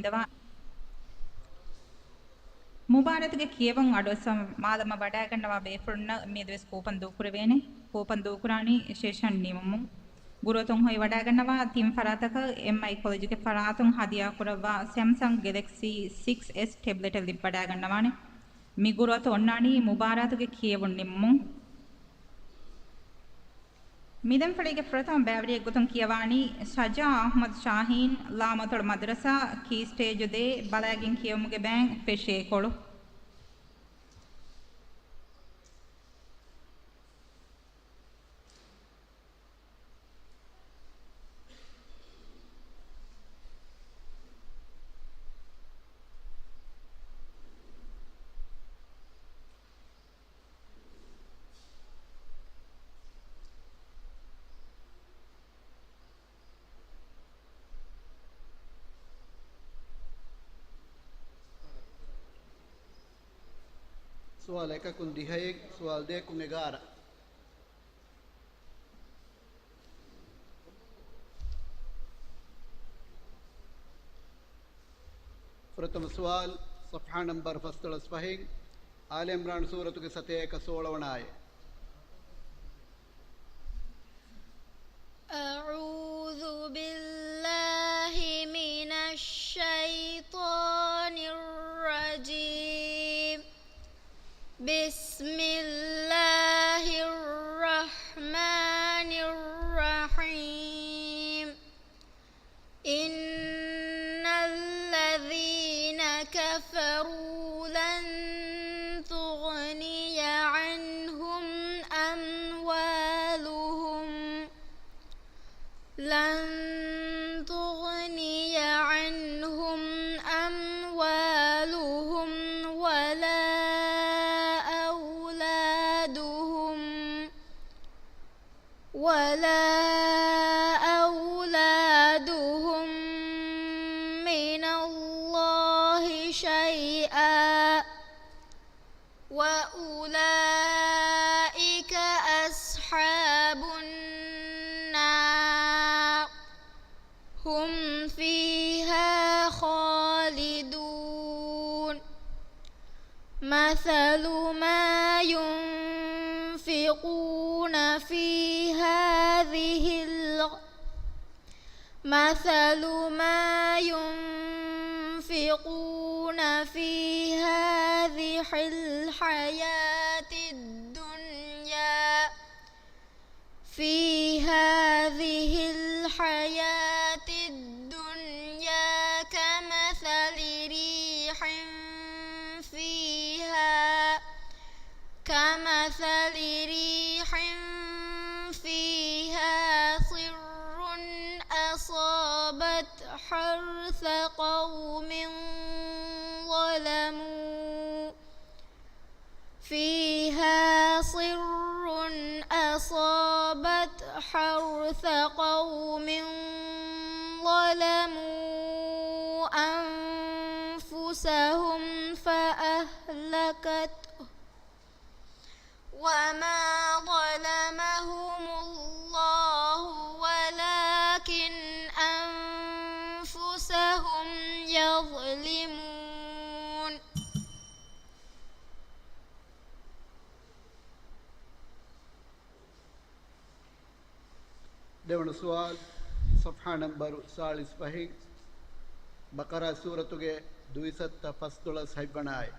ಹಿಂದವ ಮುಬಾರತ್ಗೆ ಕೇವಂ ಅಡೋಸ ಮಾದಮ ಬಡಾಗಂಡವ ಬೇಫುಣ್ಣ ಮೇದವೆಸ್ ಕೋಪನ್ ದೂಕುರವೇನೆ ಕೋಪನ್ ದೂಕುರಾಣಿ ಶೇಷನ್ ನಿಮಮು ಗುರುತುಂ ಹೊಯ್ ವಡಾಗಂಡವ ತಿಂ ಫರಾತಕ ಎಂಐ ಕಾಲೇಜಿಗೆ ಫರಾತುಂ ಹದಿಯಾ ಕುರವ ಸ್ಯಾಮ್ಸಂಗ್ ಗ್ಯಾಲಕ್ಸಿ 6s ಟ್ಯಾಬ್ಲೆಟ್ ಅಲ್ಲಿ ಬಡಾಗಂಡವಾನೆ ಮಿ ಗುರುತ ಒಣ್ಣಾಣಿ ಮುಬಾರತ್ಗೆ ಕೇವಂ ನಿಮ್ಮು ಮಿದಂ ಫಳಿಗೆ ಪ್ರಥಮ ಬ್ಯಾವರಿ ಗುತಂ ಕಿಯವಾಣಿ ಸಜಾ ಅಹ್ಮದ್ ಶಾಹೀನ್ ಲಾಮತೊಳ ಮದ್ರಸಾ ಕೀ ಸ್ಟೇಜ್ ದೇ ಬಲಾಗಿನ್ ಕಿಯಮುಗೆ ಬ್ಯಾಂಕ್ ಪೆಶೆ ಕೊಳು سوال එක kun 10 سوال 2 kun 11 प्रथम सवाल صفحة नंबर فصل صفحين آل عمران सूरत के 16 आए أعوذ بالله من الشيطان الرجيم بسم الله الرحمن الرحيم إن الذين كفروا لن تغني عنهم أموالهم ولا أولادهم من الله شيئا وأولئك أصحاب النار هم فيها خالدون مثل ما ينفقون في هذه الحياة الدنيا كمثل ريح فيها صر أصابت حرث قوم ظلموا أنفسهم فأهلكته وما ظلمهم الله ولكن أنفسهم يظلمون දෙවන සුවාල් صفحة نمبر 40 පහේ බකරා සූරතුගේ 212 හයිබණායි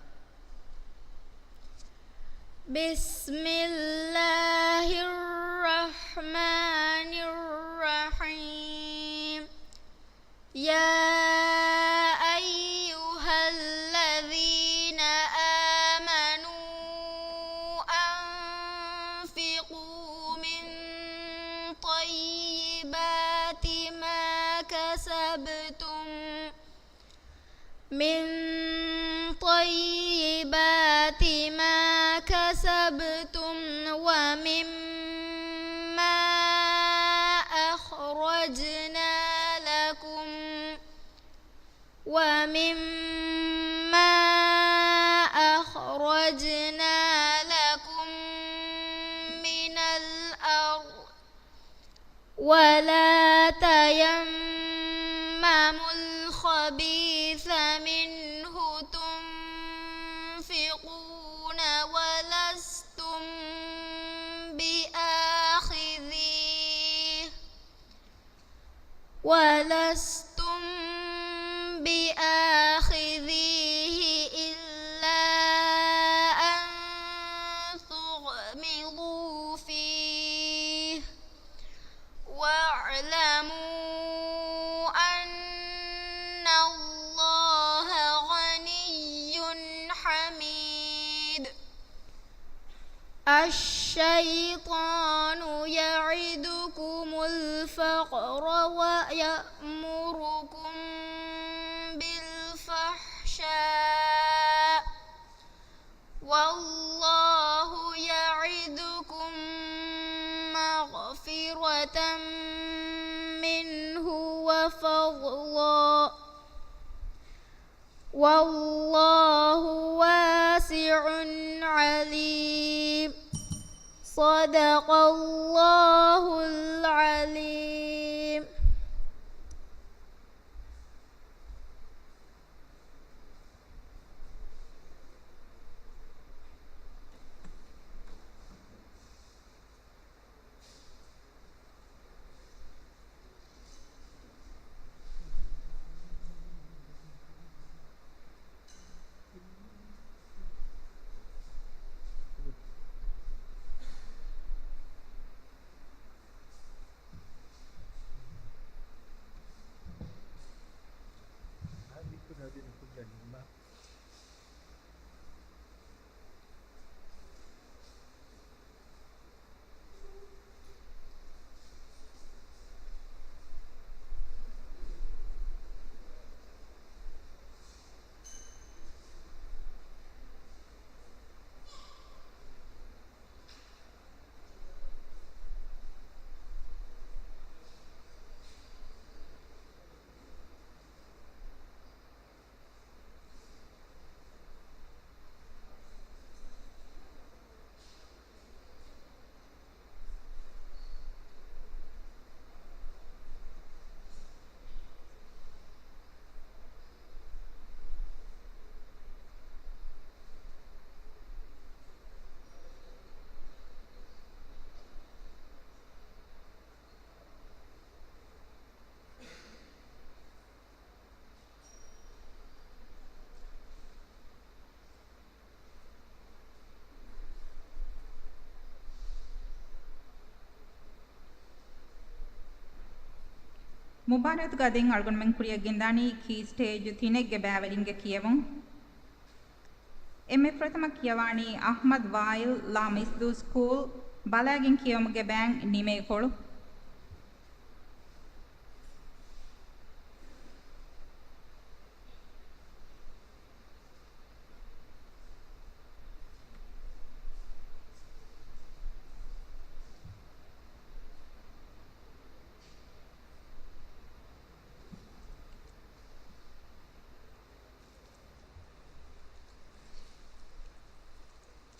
بسم الله الرحمن الرحيم يا أيها الذين آمنوا أنفقوا من طيبات ما كسبتم ومما أخرجنا لكم من الأرض ولا تيمموا الخبيث الخبيث منه تنفقون ولستم بآخذيه إلا أن تغمضوا فيه واعلموا أن الله غني حميد. الشيطان يعدكم الفقر ويأمركم بالفحشاء والله يعدكم مغفرة منه وفضلا والله واسع عليم. صدق الله العليم. ಮುಬಾರತ್ ಗದಿನ್ ಅಳ್ಗೊಂಡ್ಮೆನ್ ಕುರಿಯ ಗಿಂದಾನಿ ಕೀ ಸ್ಟೇಜ್ ತಿನೆಗ್ಗೆ ಬ್ಯಾವಲಿಂಗೆ ಕಿಯವಂ ಎಮ್ಮೆ ಪ್ರಥಮ ಕಿಯವಾಣಿ ಅಹ್ಮದ್ ವಾಯಿಲ್ ಲಾ ಮಿಸ್ದು ಸ್ಕೂಲ್ ಬಲಾಗಿನ್ ಕಿಯಮಗೆ ಬ್ಯಾಂಗ್ ನಿಮೆ ಕೊಳು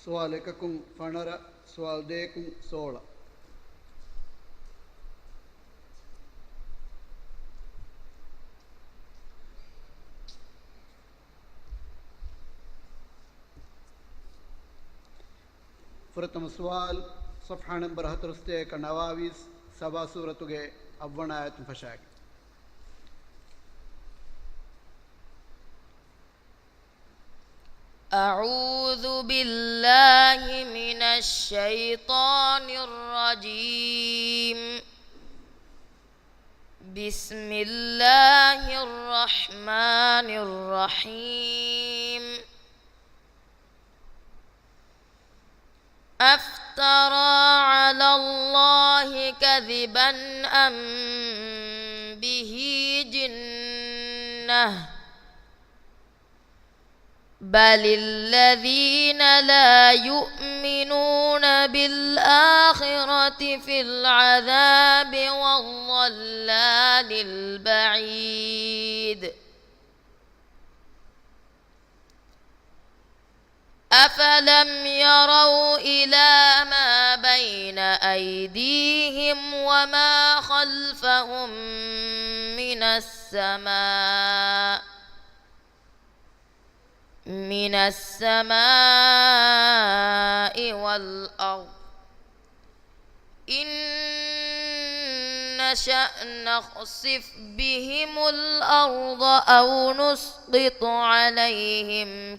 سوال එකකුන් ෆනර සුවල් දෙකුන් 16 ಪ್ರಥಮ سوال صفحة نمبر 41 نواويس سبا سورتುಗೆ ಅವ್ವಣ ಆಯತ್ ಫಶಾಗಿ أعوذ بالله من الشيطان الرجيم. بسم الله الرحمن الرحيم. أفترى على الله كذبا أم به جنة بل الذين لا يؤمنون بالآخرة في العذاب والضلال البعيد. أفلم يروا إلى ما بين أيديهم وما خلفهم من السماء من السماء والأرض إن نشأ نخسف بهم الأرض أو نسقط عليهم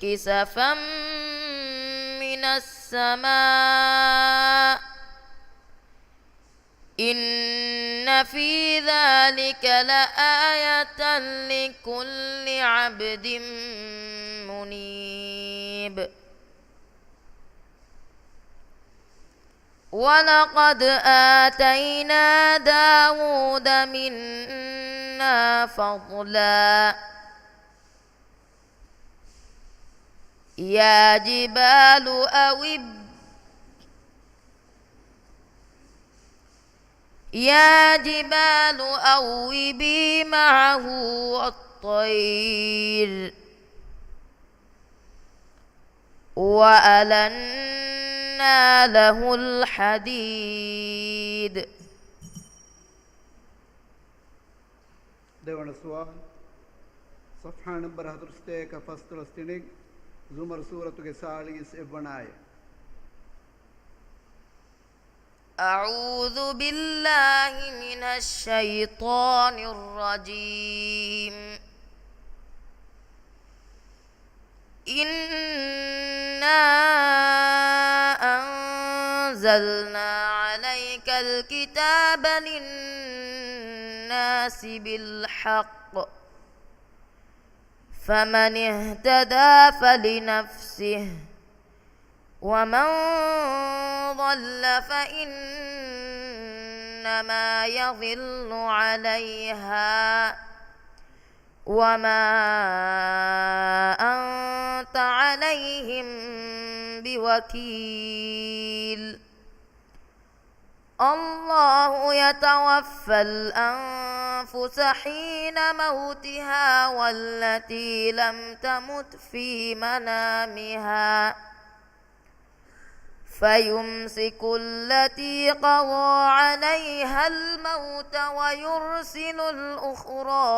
كسفا من السماء إن في ذلك لآية لكل عبد منيب ولقد آتينا داود منا فضلا يا جبال أوبي معه والطير وألنا له الحديد. දෙවන සුවාල් صفحة نمبر 73 فصل زمر سورة ساليس ابناي. أعوذ بالله من الشيطان الرجيم. إنا أنزلنا عليك الكتاب للناس بالحق فمن اهتدى فلنفسه ومن ضل فإنما يضل عليها وما أنت عليهم بوكيل. الله يتوفى الأنفس حين موتها والتي لم تمت في منامها فيمسك التي قضى عليها الموت ويرسل الأخرى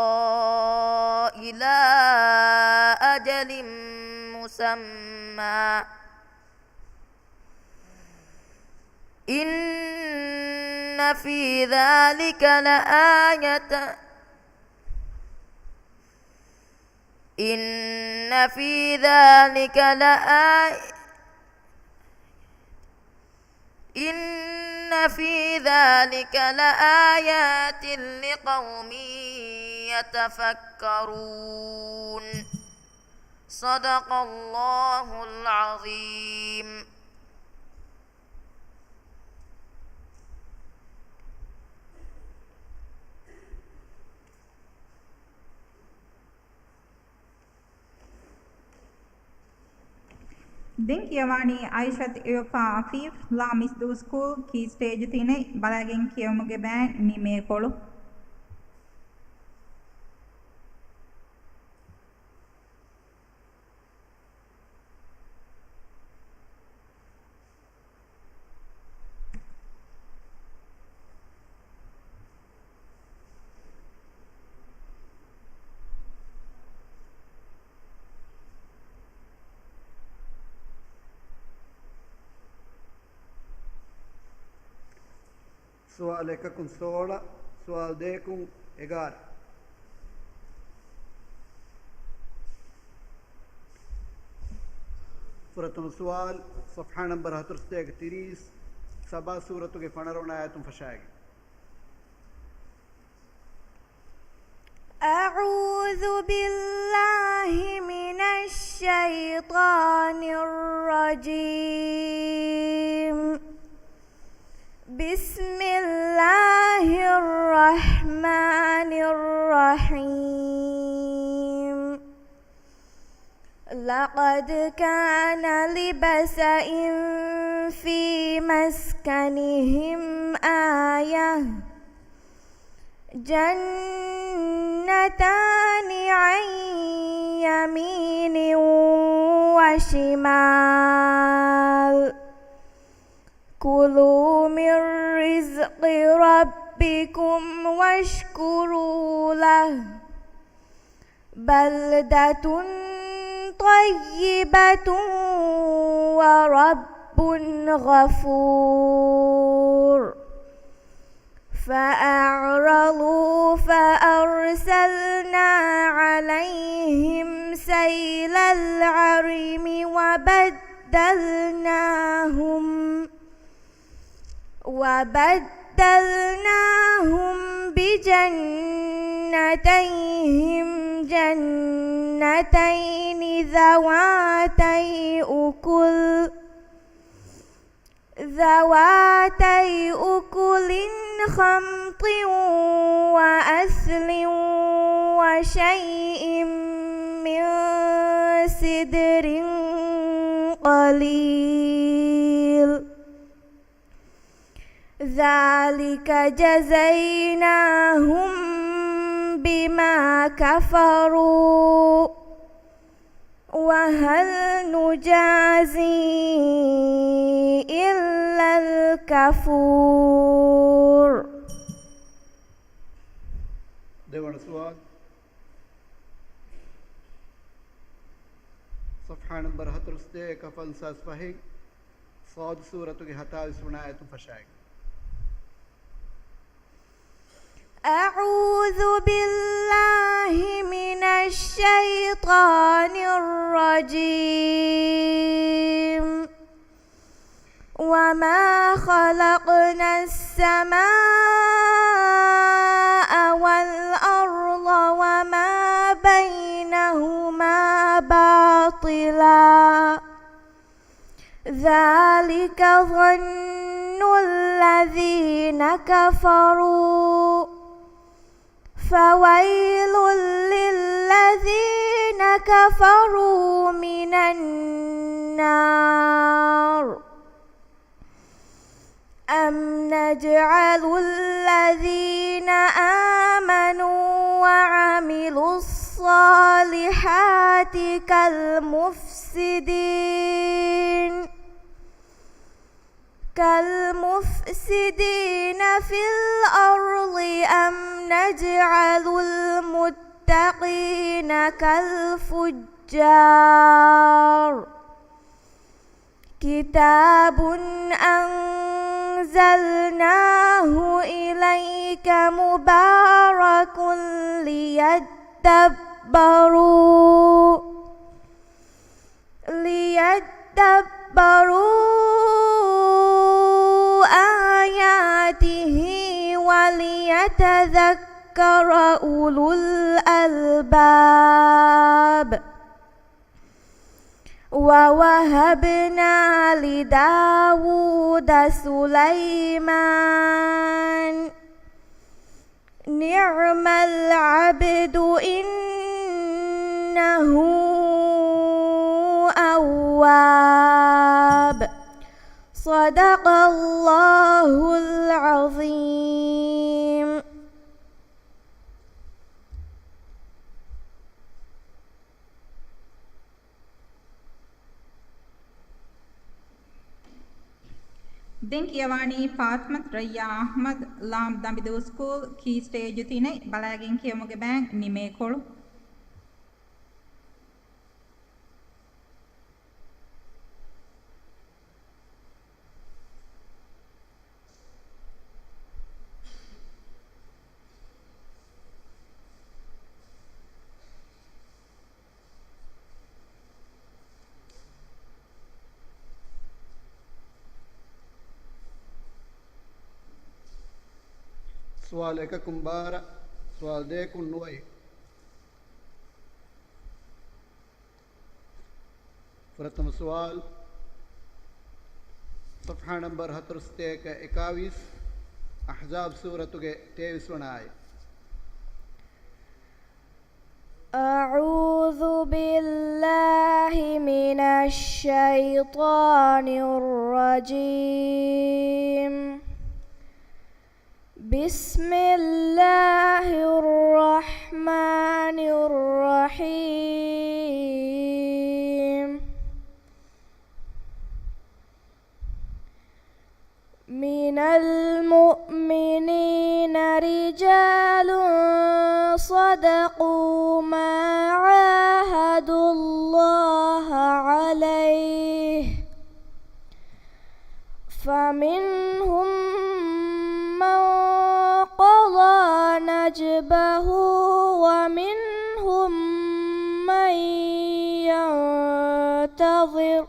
إلى أجل مسمى إن في ذلك لآيات لقوم يتفكرون. صدق الله العظيم. දැන් කියවani අයිෂත් යෝෆා අෆීෆ් ලාමිස් දු ස්කූල් කී ස්ටේජ් තිනේ බලාගෙන් කියවමුගේ බෑ නිමේ කොළු سؤال 16 سؤال 11 فرتم سؤال صفحة نمبر 33 سبا سورة के फणरों आयतुम फशाएगी. أعوذ بالله من الشيطان الرجيم. بسم الله الرحمن الرحيم. لقد كان لبسإ في مسكنهم آية جنتان عن يمين وشمال كلوا من رزق ربكم ربكم واشكروا له بلدة طيبة ورب غفور فأعرضوا فأرسلنا عليهم سيل العرم وبدلناهم بجنتيهم جنتين ذواتي أكل خمط وأثل وشيء من سدر قليل ذلك جزيناهم بما كفروا وهل نجازي إلا الكفور. ديوان السؤال صفحة نمبر 73 كفل ساس فهيك صاد سورة هتاوي آية فشاك. أعوذ بالله من الشيطان الرجيم وما خلقنا السماء والأرض وما بينهما باطلا ذلك ظن الذين كفروا فويل للذين كفروا من النار. أم نجعل الذين آمنوا وعملوا الصالحات كالمفسدين في الأرض أم نجعل المتقين كالفجار. كتاب أنزلناه إليك مبارك ليدبروا آياته وليتذكر أولو الألباب. ووهبنا لداود سليمان نعم العبد إنه أواب. صدق الله العظيم. දැන් කියවani ෆාත්මත් රයියා අහ්මද් ලාම් දඹිදු ස්කූල් කී ස්ටේජ් තිනේ බලාගෙන් කියමුගේ බෑන් නිමේ කොළු سؤال एक कुंबारा सवाल दे कुन्नुई प्रथम सवाल صفحة नंबर 21 अहज़ाब सूरत के 23 आए. أعوذ بالله من الشيطان الرجيم. بسم الله الرحمن الرحيم. من المؤمنين رجال صدقوا ما عاهدوا الله عليه فمنهم من قضى نجبه ومنهم من ينتظر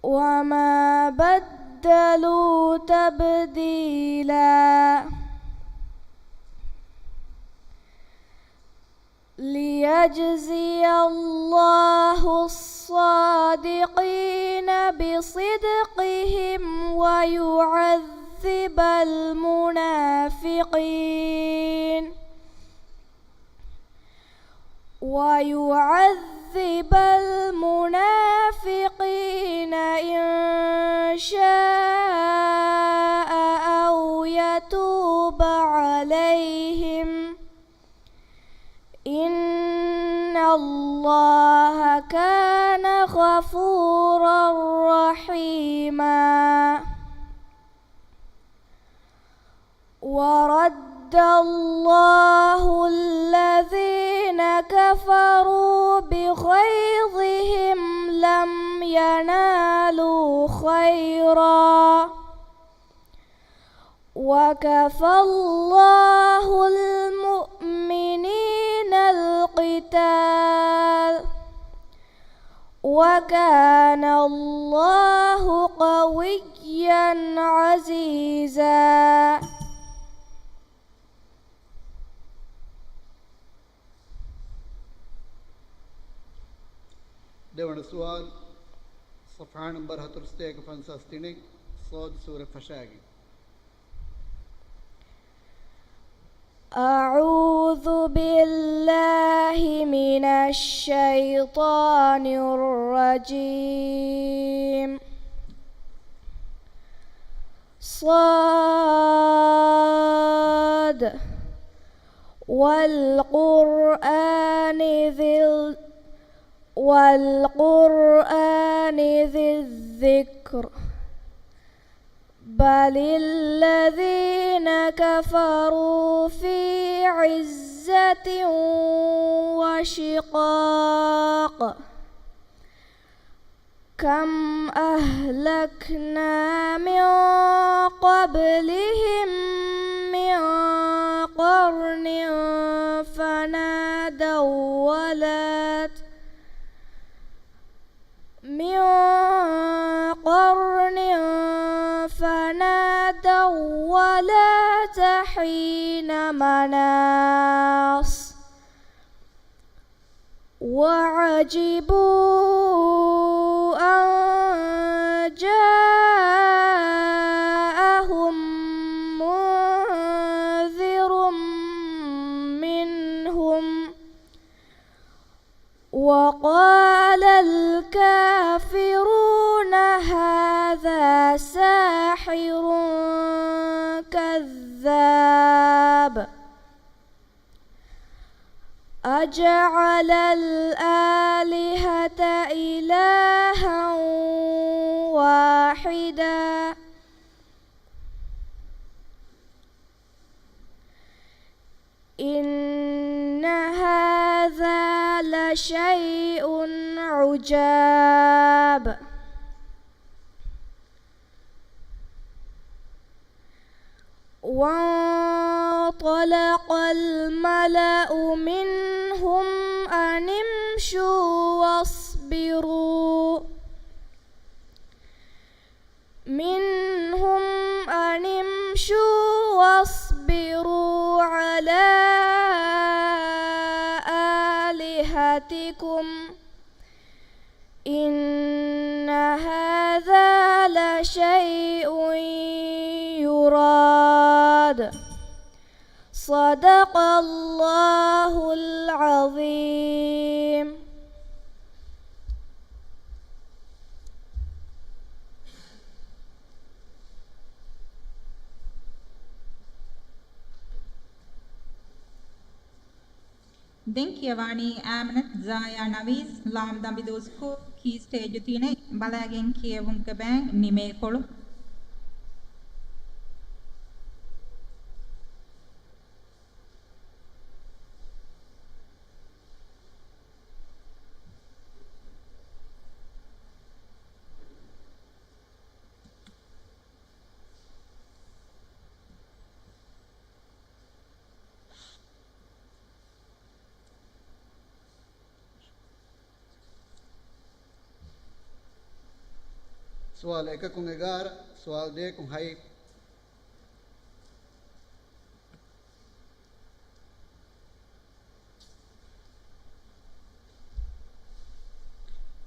وما بدلوا تبديلا ليجزي الله الصادقين بصدقهم ويعذب المنافقين إن شاء أو يتوب عليهم إن الله كان غفورا رحيما ورد الله الذين كفروا بغيظهم لم ينالوا خيرا وكفى الله المؤمنين القتال وكان الله قويا عزيزا دون سؤال صفحة نمبر 165 صاد سورة فشاقي. أعوذ بالله من الشيطان الرجيم صاد والقرآن ذي الذكر بل الذين كفروا في عزة وشقاق كم أهلكنا من قبلهم من قرن فنادوا ولا تحين مناص وعجبوا أن جاءهم منذر منهم وقال الكافرون هذا ساحر كذاب أجعل الآلهة إلها واحدا إن هذا لشيء عجاب وانطلق الملأ منهم أن امشوا واصبروا على آلهتكم إن هذا لشيء يراد صدق الله العظيم. දැන් කියවානි ආමනත් ජායා නවීස් ලාම් දම්බි දෝස්කෝ කී ස්ටේජ් තිනේ බලාගෙන් කියවුම්ක බෑන් නිමේ කොළු سوال 1 کن 11 سوال 2 کن 2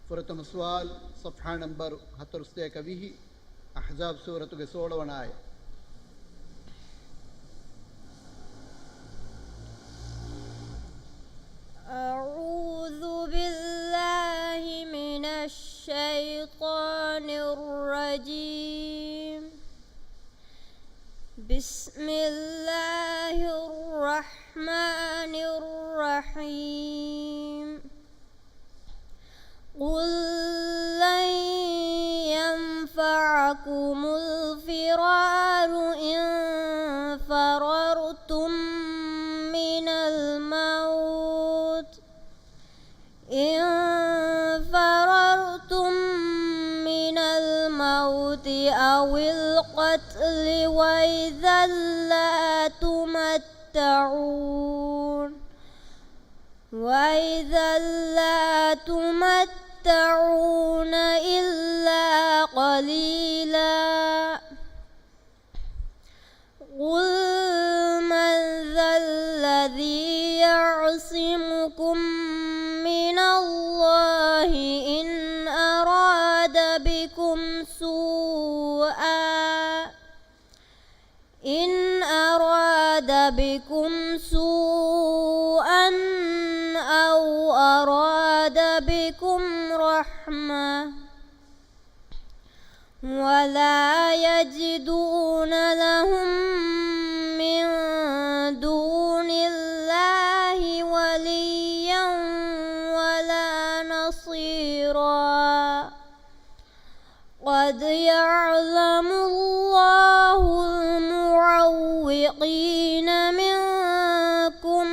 فرتم سوال صفحة نمبر 14 أحزاب سورة 16 وناية. أعوذ بالله من الشيطان الرجيم. بسم الله الرحمن الرحيم. قل لن ينفعكم الفرار إن فررتم من الموت أو القتل وإذا لا تمتعون إلا قليلا. قل من ذا الذي يعصمكم من الله إن أراد بكم سوءا أو أراد بكم رحمة ولا يجدون لهم من دون الله وليا ولا نصيرا. قد يعلم الله المعوقين منكم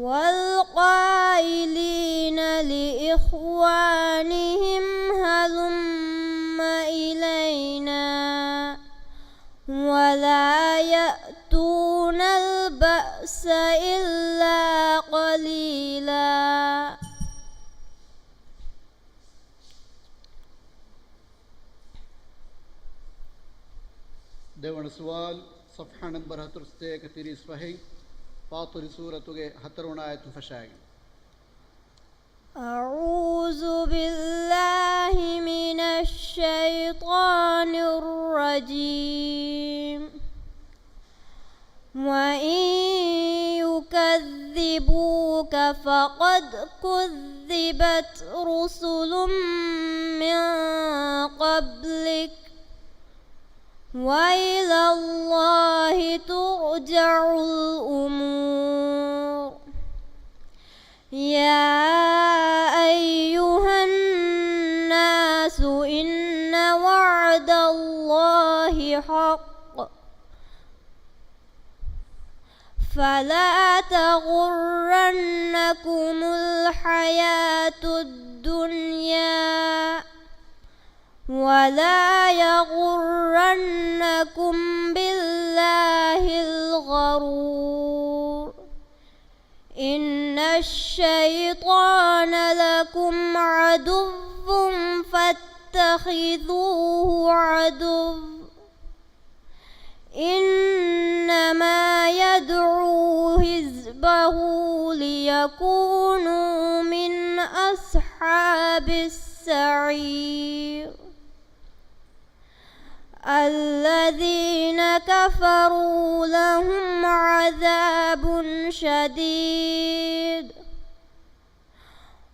والقائلين لإخوانهم هلم إلينا ولا يأتون البأس إلا قليلا. ದೇವಣ سوال صفحة نمبر 13 صحيح فاطر سورة 14 آية فشاಗಿ. أعوذ بالله من الشيطان الرجيم. وإن يكذبوك فقد كذبت رسل من قبلك وإلى الله ترجع الأمور. يا أيها الناس إن وعد الله حق فلا تغرنكم الحياة الدنيا ولا يغرنكم بالله الغرور. إن الشيطان لكم عدو فاتخذوه عدو. إنما يدعو حزبه ليكونوا من أصحاب السعير. الذين كفروا لهم عذاب شديد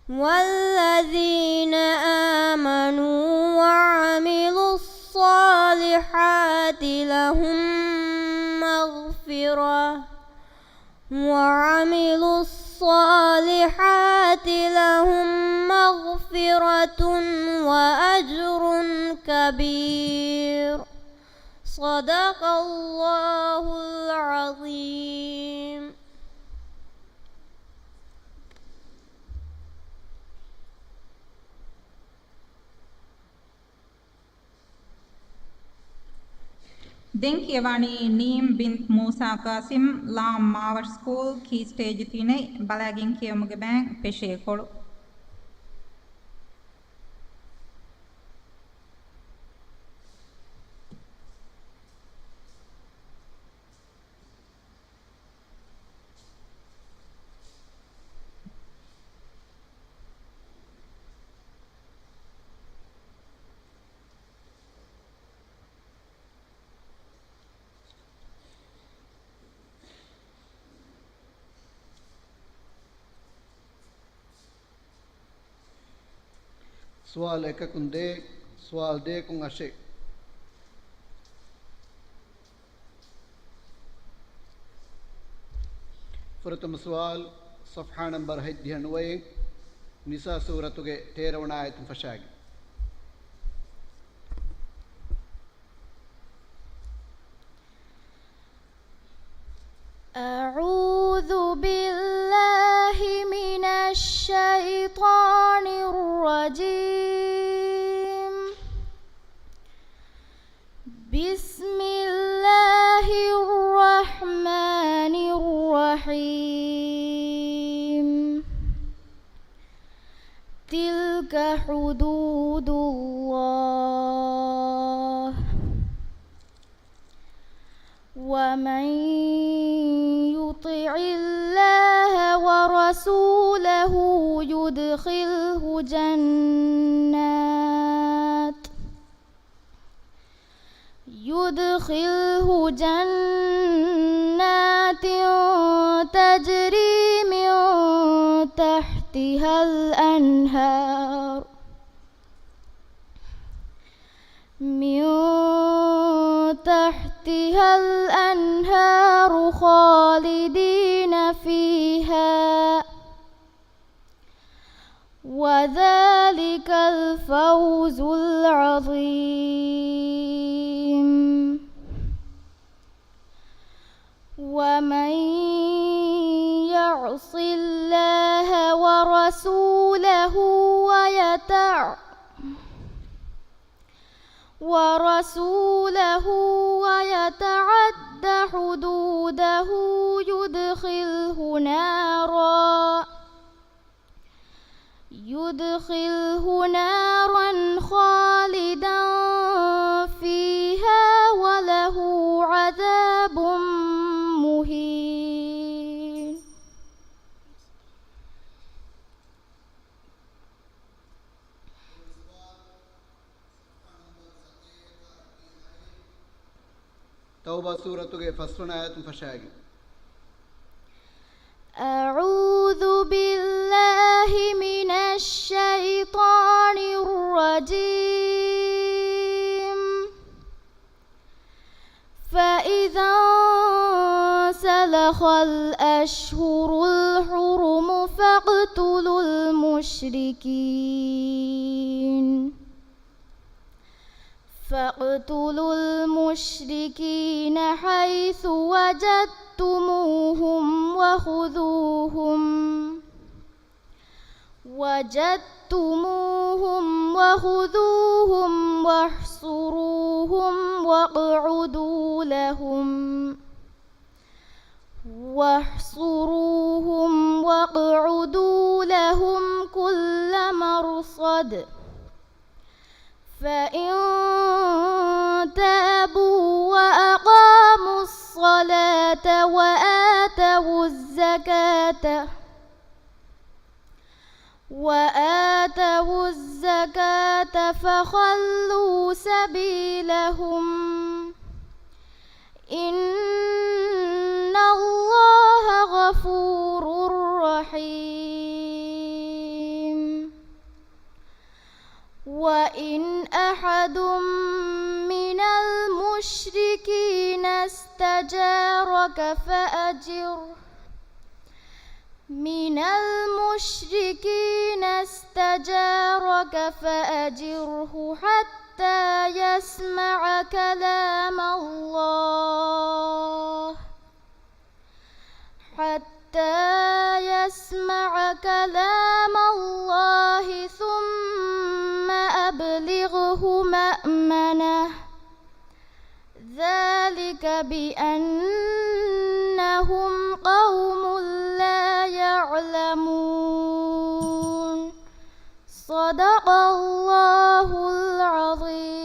والذين آمنوا وعملوا الصالحات لهم مغفرة وأجر كبير. صدق الله العظيم. දැන් කියවani නීම් බින්ත් මූසා කාසිම් ලාම් මාවර් ස්කූල් කී ස්ටේජ් 3 බලාගින් කියමුගේ බෑන් පෙෂේ කොළු سوال එකකුන් දේ سوال දෙකකුන් අශේ فرتم سوال صفحة نمبر هدي هنوي نساء سورة تيرون آية فشاق أعوذ بالله من الشيطان الرجيم بسم الله الرحمن الرحيم تلك حدود الله ومن يطع الله ورسوله يدخله جنات تجري من تحتها الأنهار خالدين فيها وذلك الفوز العظيم ومن يعص الله ورسوله ويتعد حدوده يدخله نارا خالدا فيها وله عذاب مهين. توبة سورة فصلنا آيات فشاقي أعوذ بالله من الشيطان الرجيم فإذا انسلخ الأشهر الحرم فاقتلوا المشركين حيث وجدتموهم وخذوهم واحصروهم واقعدوا لهم كل مرصد فإن تابوا وأقاموا الصلاة وآتوا الزكاة فخلوا سبيلهم إن الله غفور رحيم. وإن أحد من المشركين استجارك فأجره حتى يسمع كلام الله ثم أبلغه مأمنه ذلك بأنهم قوم لا يعلمون صدق الله العظيم.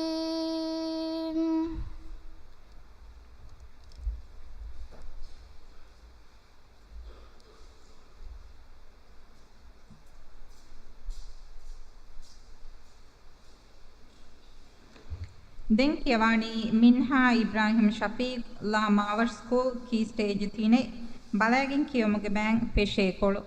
දැන් කියවානි මින්හා ඉබ්‍රාහිම් ෂෆීක් ලා මාවර් ස්කූල් කී ස්ටේජ් තිනේ බලාගෙන් කියමුගේ බෑන් පෙෂේ කොළු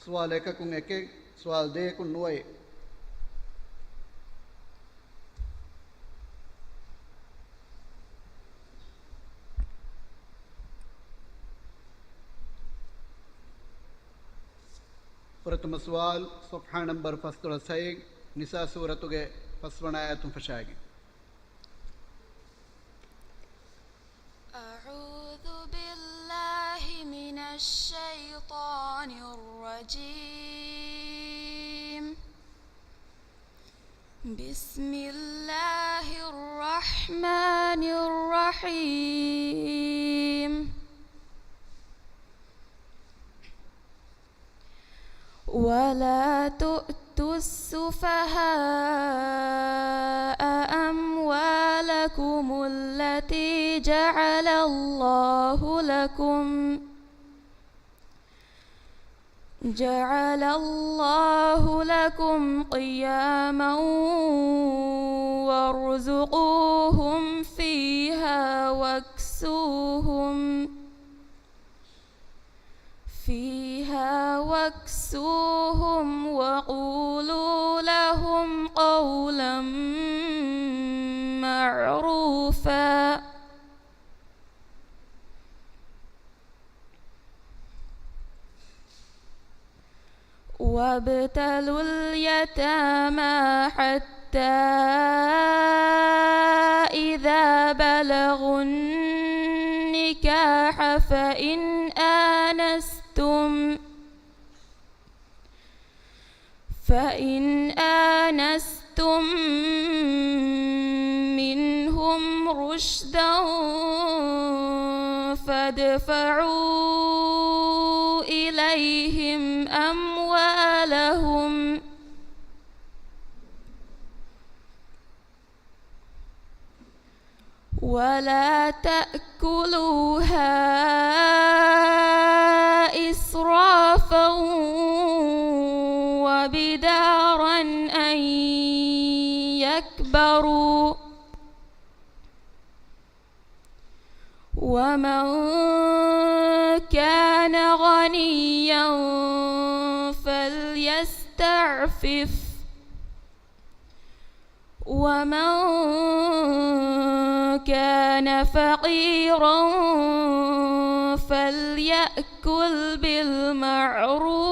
سوال එකකුන් එකෙක් සුවල් දෙකකුන් නොවේ. ಪ್ರಥಮ ಸವಾಲ್ صفحة نمبر 56 ನಿಸಾ ಸೂರತುಗೆ 50 ಆಯತು ಫಶಾಗಿ. أعوذ بالله من الشيطان الرجيم. بسم الله الرحمن الرحيم. ولا تؤتوا السفهاء أموالكم التي جعل الله لكم قياما وارزقوهم فيها واكسوهم وقولوا لهم قولا معروفا. وابتلوا اليتامى حتى إذا بلغوا النكاح فإن آنستم منهم رشدا فادفعوا إليهم أموالهم ولا تأكلوها إسرافا وبدارا أن يكبروا ومن كان غنيا فليستعفف ومن كان فقيرا فليأكل بالمعروف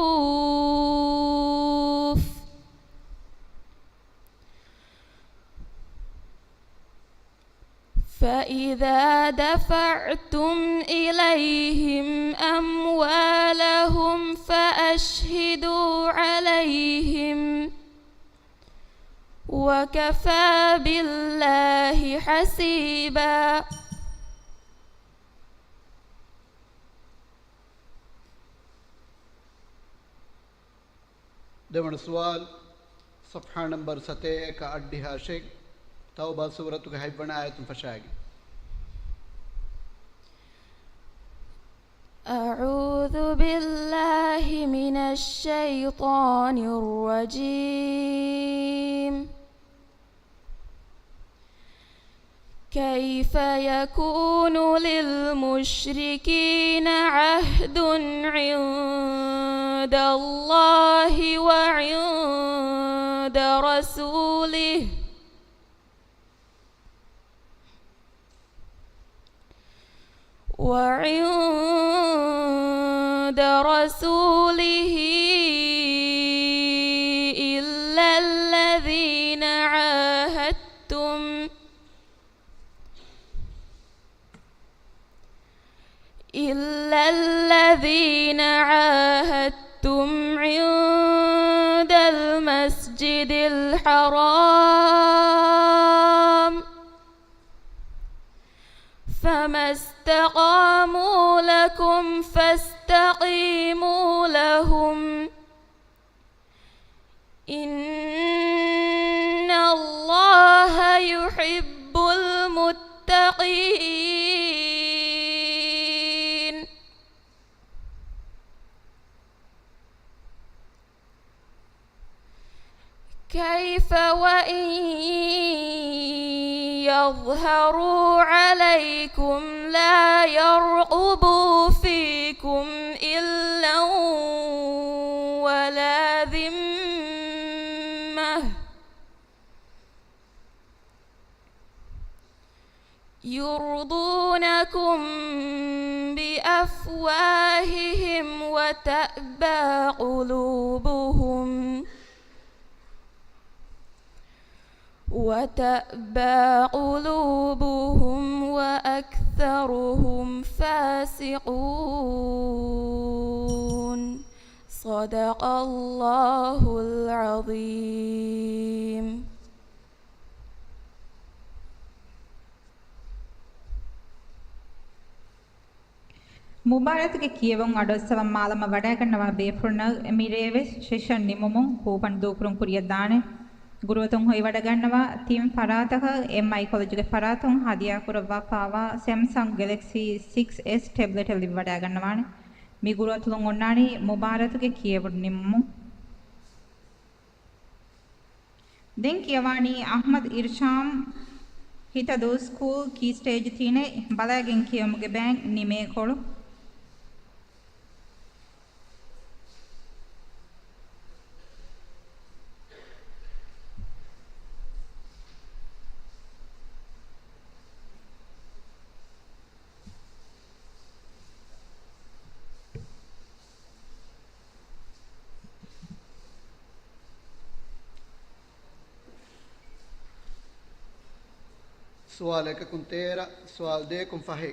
فإذا دفعتم إليهم أموالهم فأشهدوا عليهم وكفى بالله حسيبا. දෙවන සුවාල් صفحة نمبر 7 का अड्डी हाशिक तौबा सूरत के हैबना आयतुन फशागी. أعوذ بالله من الشيطان الرجيم. كيف يكون للمشركين عهد عند الله وعند رسوله وعند رسوله إلا الذين عاهدتم عند المسجد الحرام فما استقاموا لكم فاستقيموا لهم إن الله يحب المتقين. كيف وإن يظهروا عليكم لا يرقبوا فيكم إلا ولا ذمة يرضونكم بأفواههم وتأبى قلوبهم وأكثرهم فاسقون. صدق الله العظيم. ಮುಬಾರತ್ಗೆ ಕಿಯವಂ ಅಡೋತ್ಸವ ಮಾಲಮ ವಡಾಕನ್ನವ ಬೇಫುರ್ನ ಎಮಿರೇವೆ ಶೆಷನ್ ನಿಮುಮು ಕೂಪನ್ ದೂಕುರುಂ ಕುರಿಯದ್ದಾನೆ ಗುರುವತುಂ ಹೊಯ್ ವಡಗನ್ನವ ಥೀಮ್ ಫರಾತಕ ಎಂಐ ಕಾಲೇಜುಗೆ ಫರಾತುಂ ಹದಿಯಾ ಕುರವಾ ಪಾವಾ ಸ್ಯಾಮ್ಸಂಗ್ ಗ್ಯಾಲಕ್ಸಿ 6s ಟ್ಯಾಬ್ಲೆಟ್ ಅಲ್ಲಿ ವಡಾಗನ್ನವಾನೆ ಮಿ ಗುರುವತುಂ ಒನ್ನಾನಿ ಮುಬಾರತ್ಗೆ ಕಿಯವುಡ್ ನಿಮುಮು ದೆನ್ ಕಿಯವಾನಿ ಅಹ್ಮದ್ ಇರ್ಷಾಮ್ ಹಿತದು ಸ್ಕೂಲ್ ಕೀ ಸ್ಟೇಜ್ ಥೀನೆ ಬಲಾಗೆನ್ ಕಿಯಮುಗೆ ಬ್ಯಾಂಕ್ ನಿಮೆ ಕೊಳು سؤال ہے کہ کن تیرا سوال دے کن فہے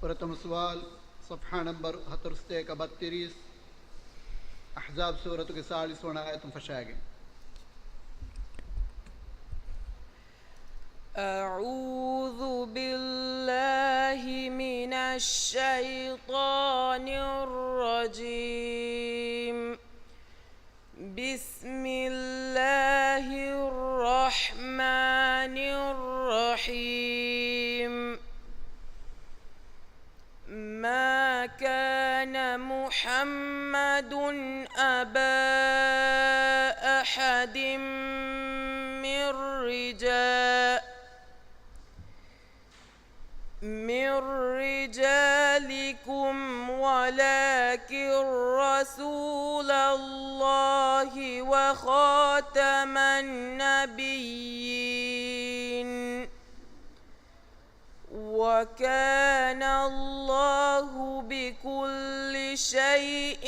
پرتم سوال صفحہ نمبر 32 احزاب سورت کے 40 آیتم فشائے گئے. أعوذ بالله من الشيطان الرجيم. بسم الله الرحمن الرحيم. ما كان محمد أبا أحد من رجالكم ولكن رسول الله وخاتم النبيين وكان الله بكل شيء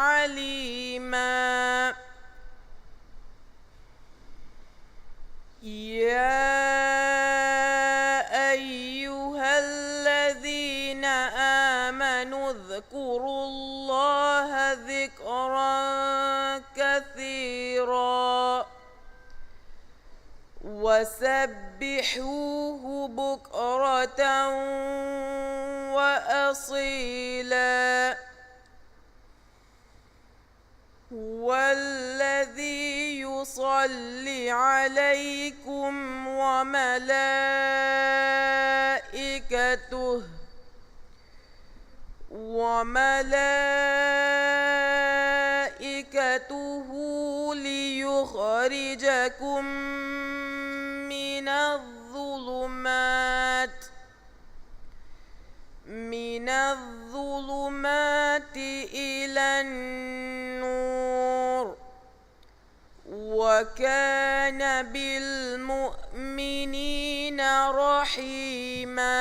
عليما. يا أيها الذين آمنوا اذكروا الله ذكرا كثيرا وسبحوه بكرة وأصيلا. هو الذي يصلي عليكم وملائكته ليخرجكم من الظلمات إلى النور وكان بالمؤمنين رحيما.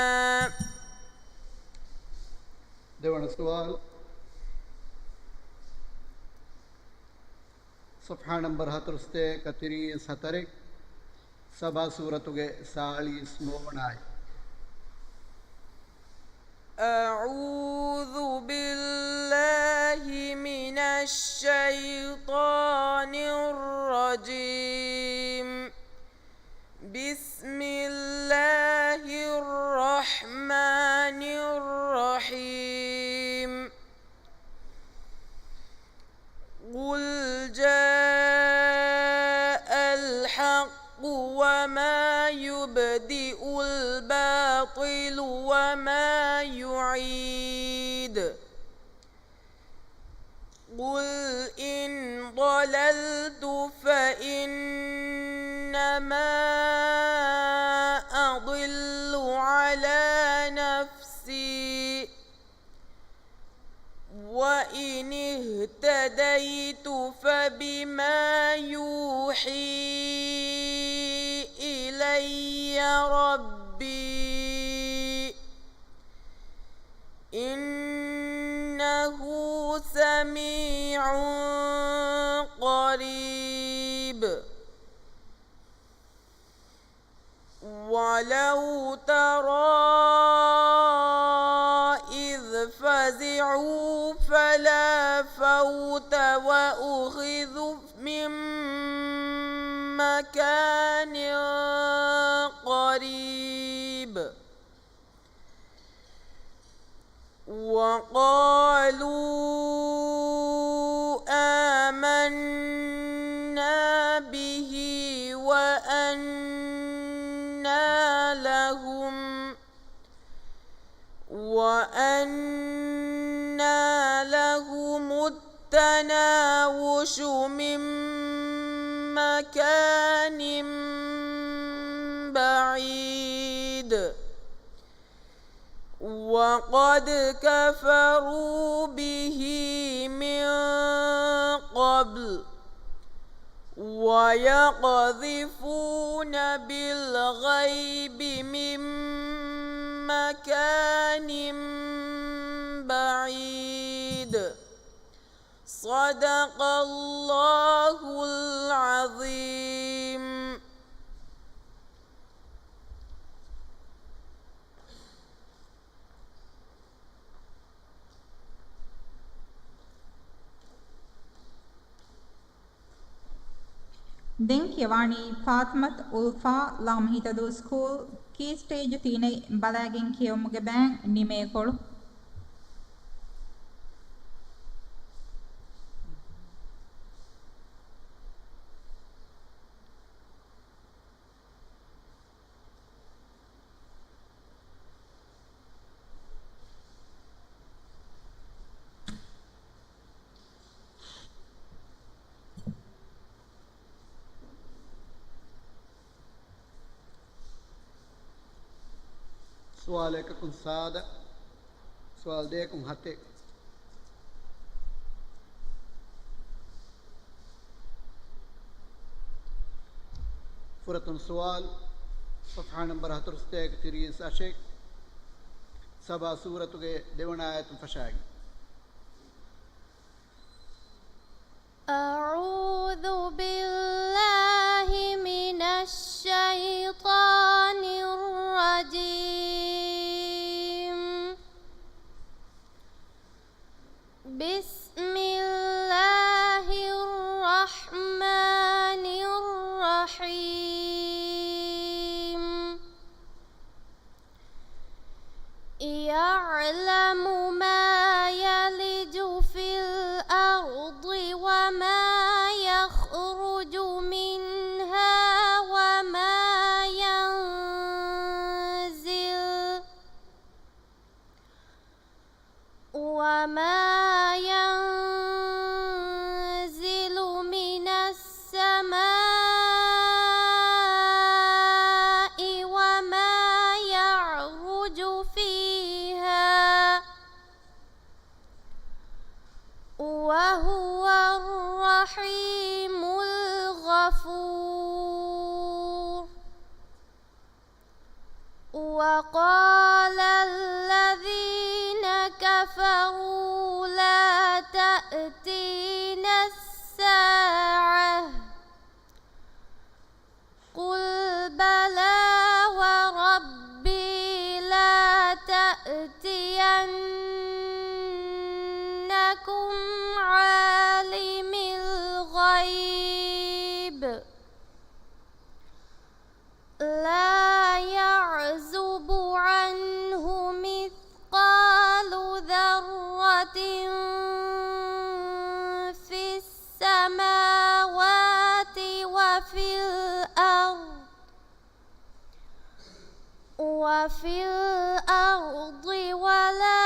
देवण सवाल صفحة नंबर 7 सभा सूरतुगे 40 أعوذ بالله من الشيطان الرجيم. بسم الله الرحمن الرحيم. قل جاء الحق وما يبدئ الباطل وما يعيد. قل إن ضللت فإنما أضل على نفسي وإن اهتديت فبما يوحي إلي ربي إنه سميع قريب. ولو ترى إذ فزعوا فلا فوت وأخذوا من مكان قريب وقالوا آمنا به وأنى لهم التناوش من مكان بعيد وقد كفروا به من قبل ويقذفون بالغيب من مكان بعيد. صدق الله العظيم. දැන් කියවානි ෆාත්මත් උල්ෆා ලාම්හිතදු ස්කූල් කී ස්ටේජ් 3 බලාගෙන් කියවමුගේ බෑන් නිමේ කොළු سؤال كن سادة سؤال ديكم هاتي فرة سؤال صفحة نمبر 7 سبا سورة ديوان آيات فشاق. أعوذ بالله من الشيطان الرجيم. بسم الله الرحمن الرحيم. يعلم ما وقال الذين كفروا لا تأتينا الساعة قل بلى وربي لا تأتينكم عالم الغيب لا يعزب عنه مثقال ذرة في السماوات وفي الأرض ولا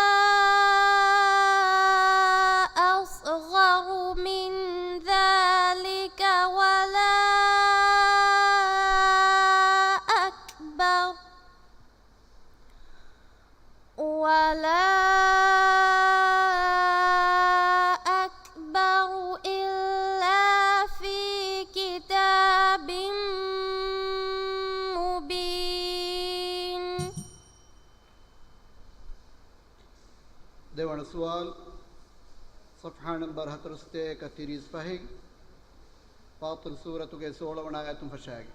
أصغر من ذلك ولا أكبر إلا في كتاب مبين. දෙවන සුවල් صفحة نمبر 735 فاطر سورة 16 آيات فشاق.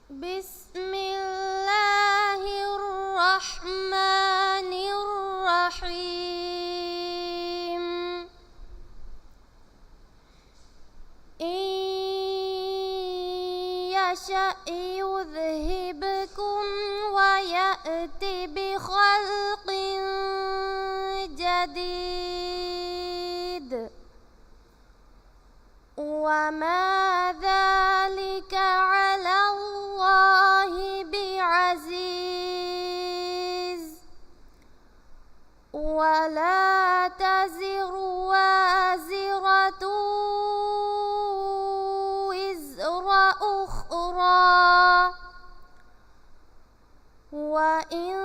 بسم الله الرحمن الرحيم. إن يشأ يذهبكم ويأتي بخلق جديد وما ذلك على الله بعزيز. ولا تزر وازرة وزر أخرى وإن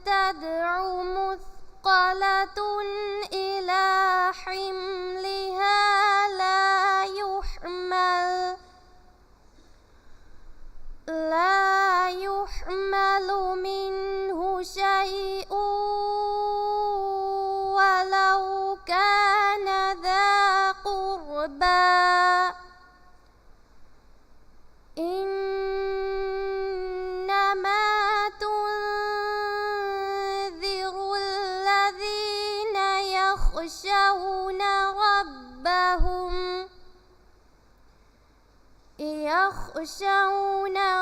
تدع مثقلة إلى حملها لا يحمل منه شيء ولو كان ذا قربى. إنما تنذر الذين يخشون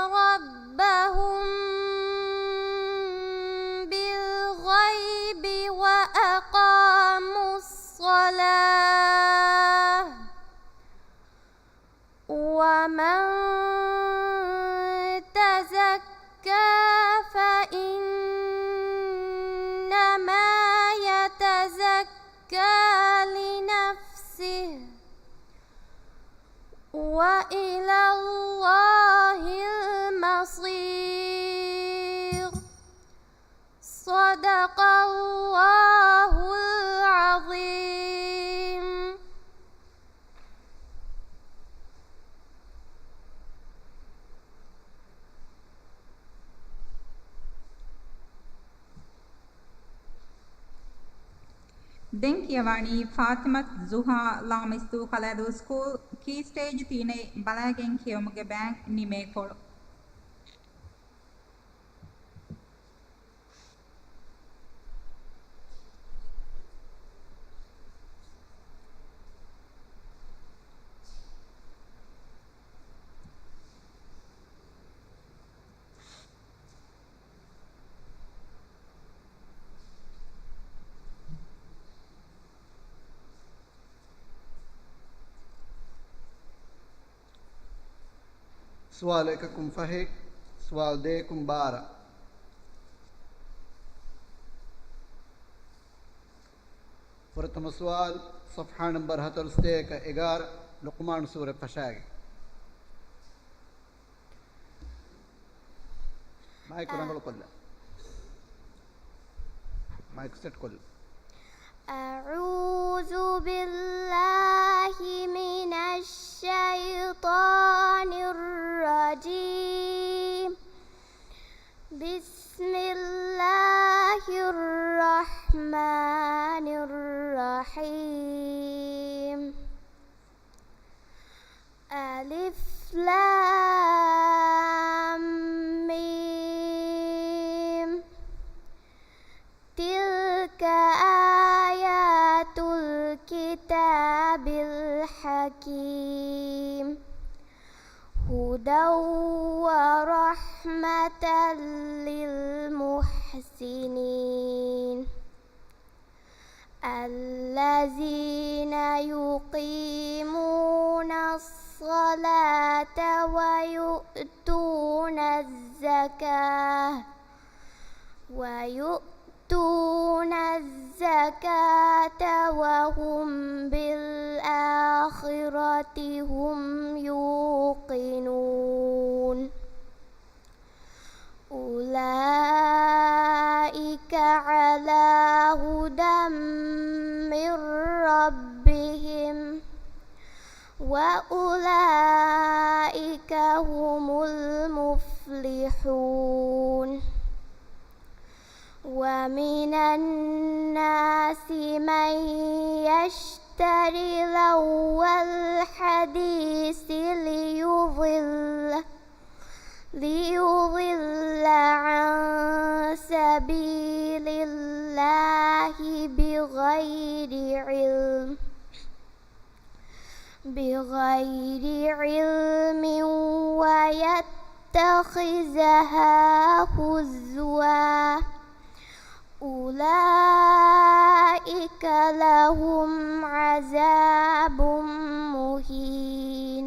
ربهم بالغيب وأقاموا الصلاة ومن تزكى فإنما يتزكى لنفسه وإلى الله المصير. صدق الله العظيم. දැන් කියවani ෆාතිමත් සුහා ලාමිස්තු කලදු ස්කූල් කී ස්ටේජ් 3 බලාගෙන් කියමුගේ බෑන්ක් නිමේ කොළ. سوال එකකුම් ෆහෙක් سوال දෙකකුම් 12 प्रथम سوال صفحة نمبر 11 لقمان سورة فشاق. مايك رنگل كله مايك سيت كله. أعوذ بالله من الشيطان الرجيم. بسم الله الرحمن الرحيم. ألف لام ميم. تلك آيات الكتاب الحكيم. هدى ورحمة للمحسنين الذين يقيمون الصلاة ويؤتون الزكاة وهم بالآخرة هم يوقنون. أولئك على هدى من ربهم وأولئك هم المفلحون. ومن الناس من يشتري لهو الحديث ليضل عن سبيل الله بغير علم ويتخذها هزوا. أولئك لهم عذاب مهين.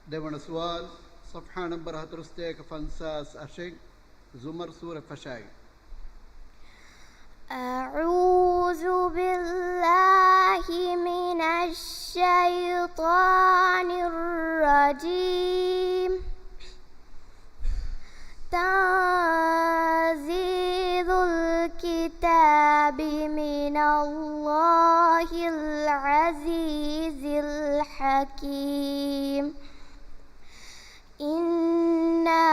دون سؤال صفحة نمبر هترستيك فانساس أشيك زمر سورة فشاي. أعوذ بالله من الشيطان الرجيم. تنزيل الكتاب من الله العزيز الحكيم. إنا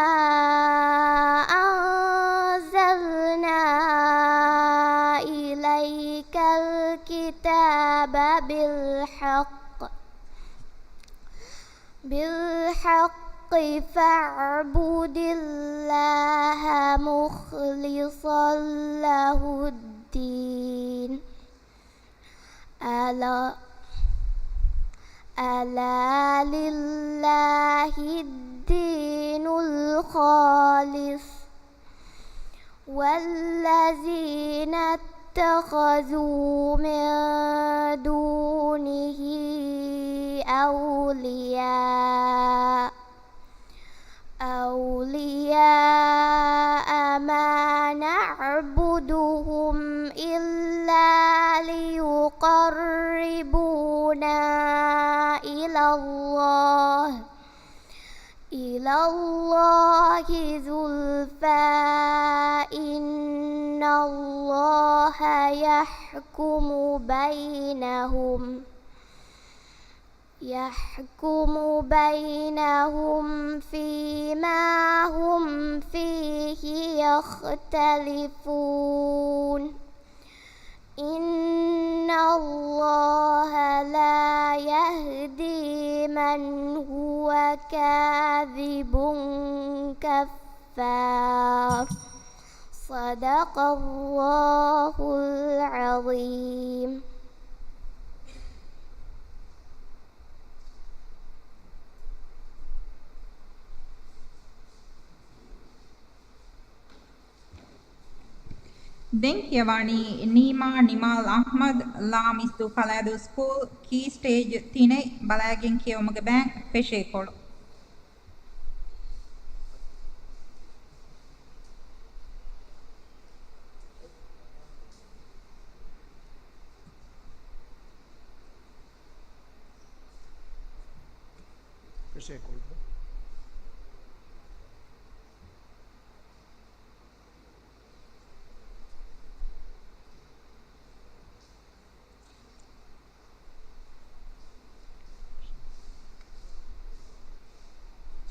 أنزلنا إليك الكتاب بالحق فاعبد الله مخلصا له الدين. ألا لله الدين الخالص والذين اتخذوا من دونه أولياء ما نعبدهم إلا ليقربونا إلى الله زلفى. إن الله يحكم بينهم فيما هم فيه يختلفون. إن الله لا يهدي من هو كاذب كفار. صدق الله العظيم. දැන් කියවani නීමා නිමාල් අහ්මද් ලාමිස්තු ෆලාදු ස්කූල් කී ස්ටේජ් 3 බලාගෙන් කියවමග බෑන් පෙෂේකොළ.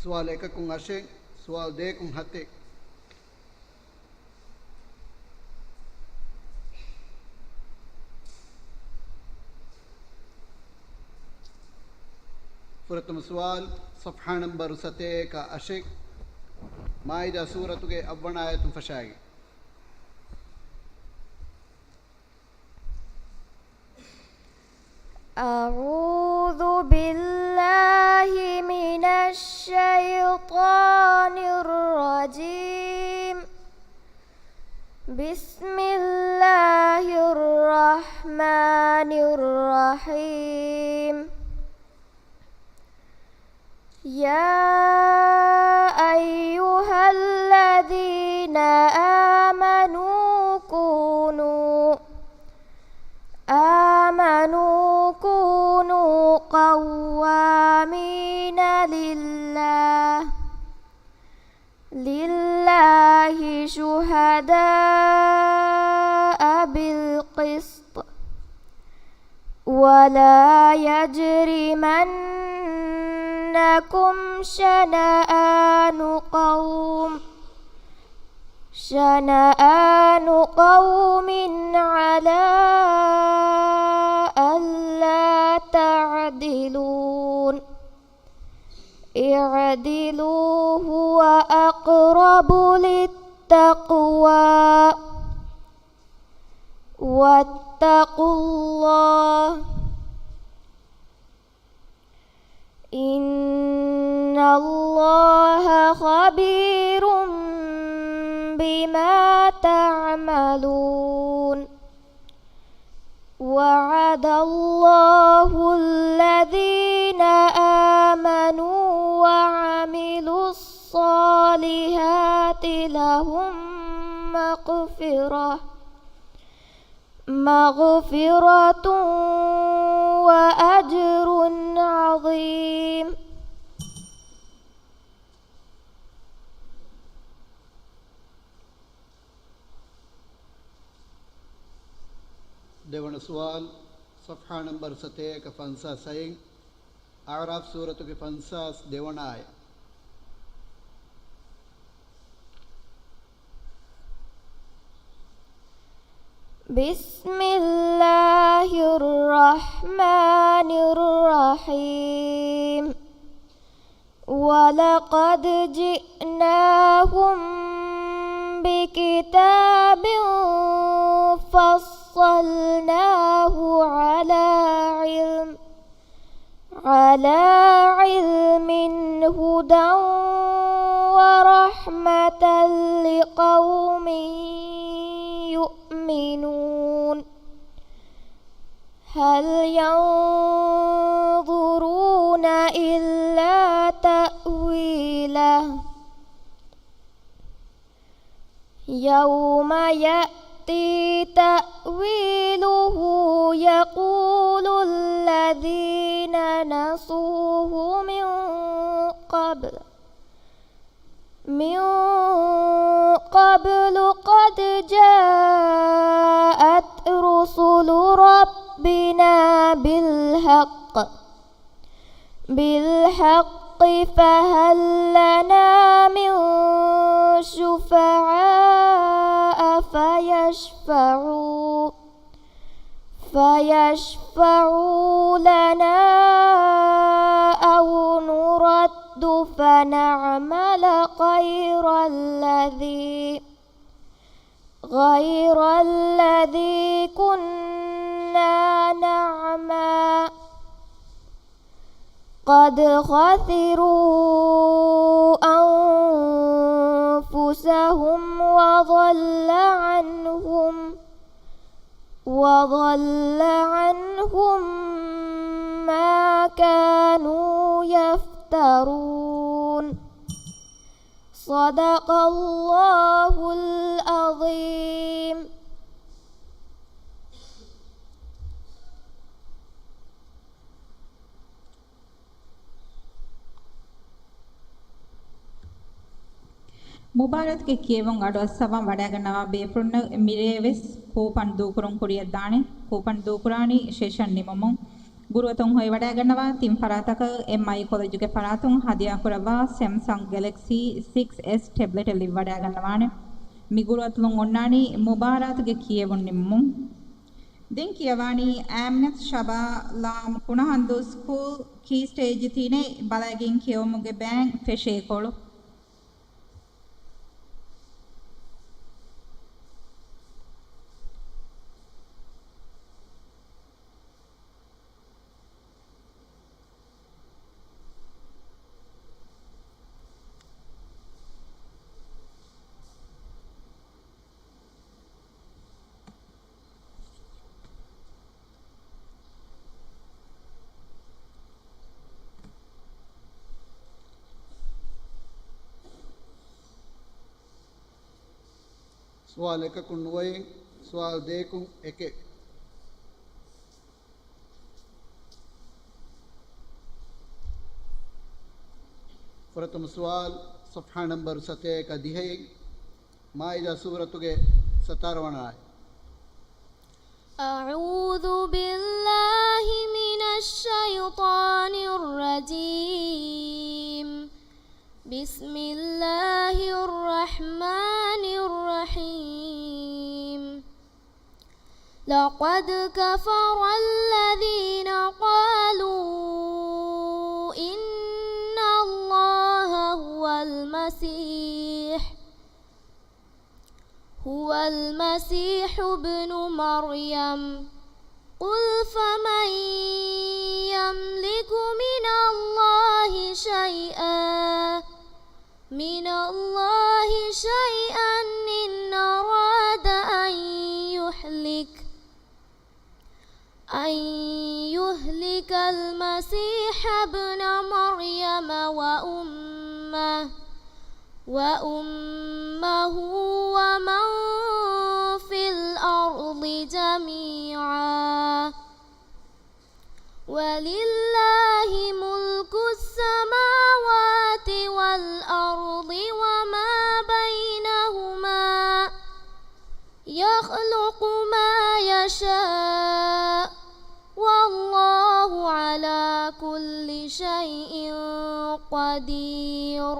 سوال එකකුන් අශෙන් سوال දෙකකුන් හතේ فرتم سوال صفحة نمبر 7 کا أشك مائدة سورة کے أول آية فشاگی أعوذ بالله من الشيطان الرجيم بسم الله الرحمن الرحيم يا أيها الذين آمنوا كونوا قوامين لله شهداء بالقسط ولا يجرمنكم شنآن قوم على ألا تعدلون اعدلوا هو أقرب للتقوى واتقوا الله إن الله خبير بما تعملون وعد الله الذين آمنوا وعملوا الصالحات لهم مغفرة وأجر عظيم देवण सवाल صفحة नंबर 7 का फंसा सैंग आराफ सूरत के फंसा देवण आय بسم الله الرحمن الرحيم ولقد جئناهم بكتاب فصلناه على علم هدى ورحمة لقوم يؤمنون هل ينظرون إلا تأويله يوم يأتي تأويله يقول الذين نسوه من قبل قد جاءت رسل ربنا بالحق فهل لنا من شفعاء فيشفعوا لنا أو نرد فنعمل غير الذي كنا نعمل قد خسروا أنفسهم وضل عنهم ما كانوا يفترون صدق الله العظيم ಮುಬಾರತ್ಗೆ ಕೇವಂ ಅಡು ಅಸ್ಸವ ವಡಗನವ ಬೇಫ್ರುನ್ನ ಮಿರೇವೆಸ್ ಕೋಪನ್ ದೂಕುರಂ ಕುರಿಯದ್ದಾನೆ ಕೋಪನ್ ದೂಕುರಾಣಿ ಶೇಷನ್ ನಿಮಮಂ ගුරුතුන් හොය වඩා ගන්නවා තින් ෆරාතක MI කොලෙජුගේ ෆරාතුන් හදියා කරවා Samsung Galaxy 6s ටැබ්ලට් එක වඩා ගන්නවානේ මි ගුරුතුන් ඔන්නානි මුබාරාතුගේ කියවුන් නිම්මු දෙන් කියවානි ඇම්නත් ෂබා ලාම් කුණහන්දු ස්කූල් කී ස්ටේජ් තිනේ බලාගෙන් කියවමුගේ බෑන් ෆෙෂේ කොළු سوال එකකුන් වයින් سوال දෙකකුන් එකේ فرتم سوال صفحة نمبر 7 کا دہے مائدہ سورۃ کے 17واں آیت أعوذ بالله من الشيطان الرجيم بسم الله الرحمن الرحيم لقد كفر الذين قالوا إن الله هو المسيح ابن مريم قل فمن يملك من الله شيئا إن أراد أن يهلك المسيح ابن مريم وأمه ومن في الأرض جميعا ولله ملك السماوات والأرض وما بينهما يخلق ما يشاء والله على كل شيء قدير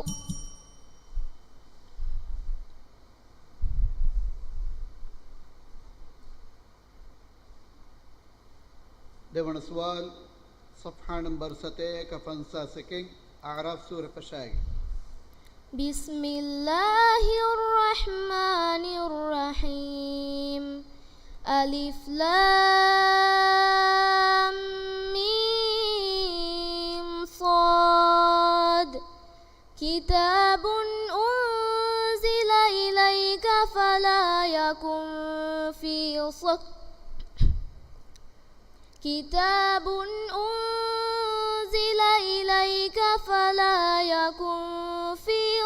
دیوان سوال صفحة نمبر 7 کا 5 سیکنڈ اعراف سورہ فشائی بسم الله الرحمن الرحيم ألف لام ميم صاد كتاب أنزل إليك فلا يكن في كتاب أنزل إليك فلا يكن في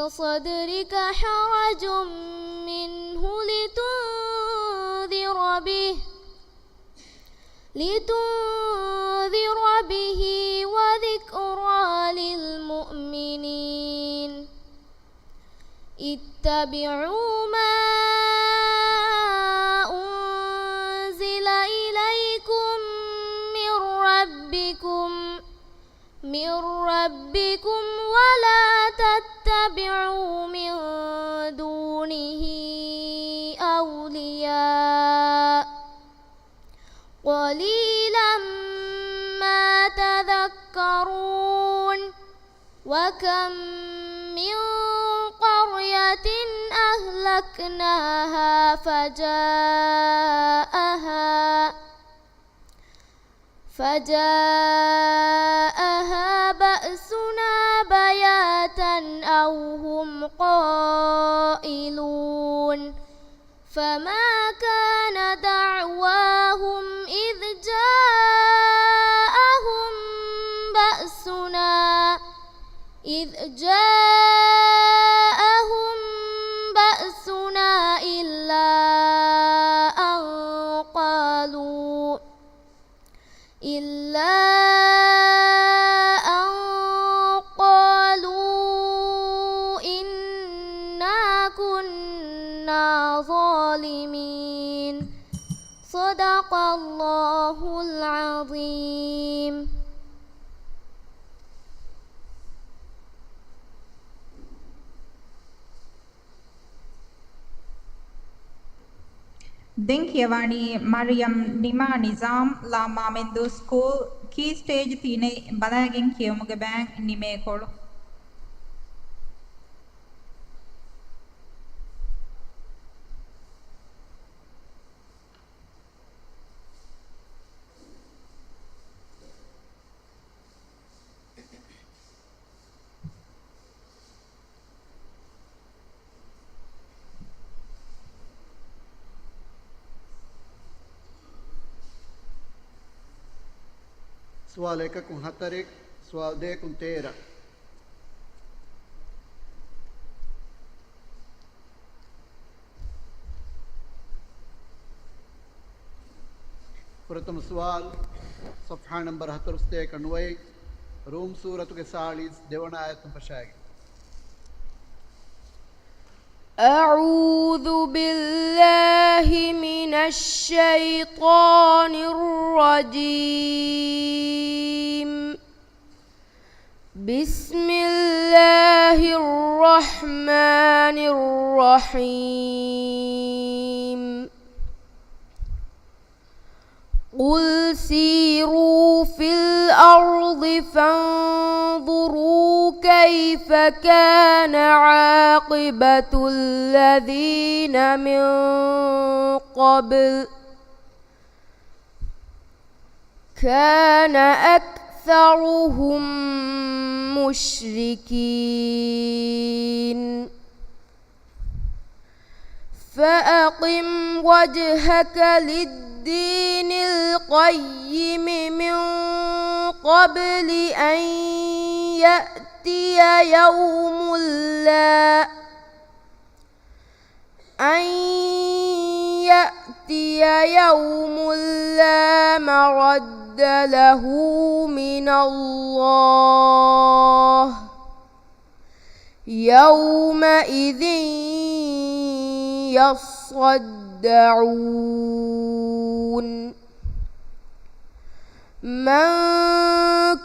صدرك حرج منه لتنذر به وذكرى للمؤمنين اتبعوا ما أنزل إليكم من ربكم ولا تتبعوا من دونه أولياء قليلا ما تذكرون وكم من قرية أهلكناها فجاءها بأسنا بياتا أو هم قائلون فما كان دعواهم إذ جاءهم بأسنا إلا أن قالوا إنا كنا ظالمين صدق දෙන් කියවානි මරියම් නිමා නිසාම් ලාමාමෙන්දු ස්කූල් කී ස්ටේජ් තීනේ බලාගෙන් කියමුගේ බෑන් නිමේ කොළු سوال 1 کن 4 سوال 2 کن 13 प्रथम सवाल صفحہ नंबर 91 روم सूरत के 40 देवण आयत पशाएगी أعوذ بالله من الشيطان الرجيم بسم الله الرحمن الرحيم قل سيروا في الأرض فانظروا كيف كان عاقبة الذين من قبل كان أكثرهم مشركين فأقم وجهك للدين القيم من قبل أن يأتي يوم لا مرد له من الله يومئذ يصدعون من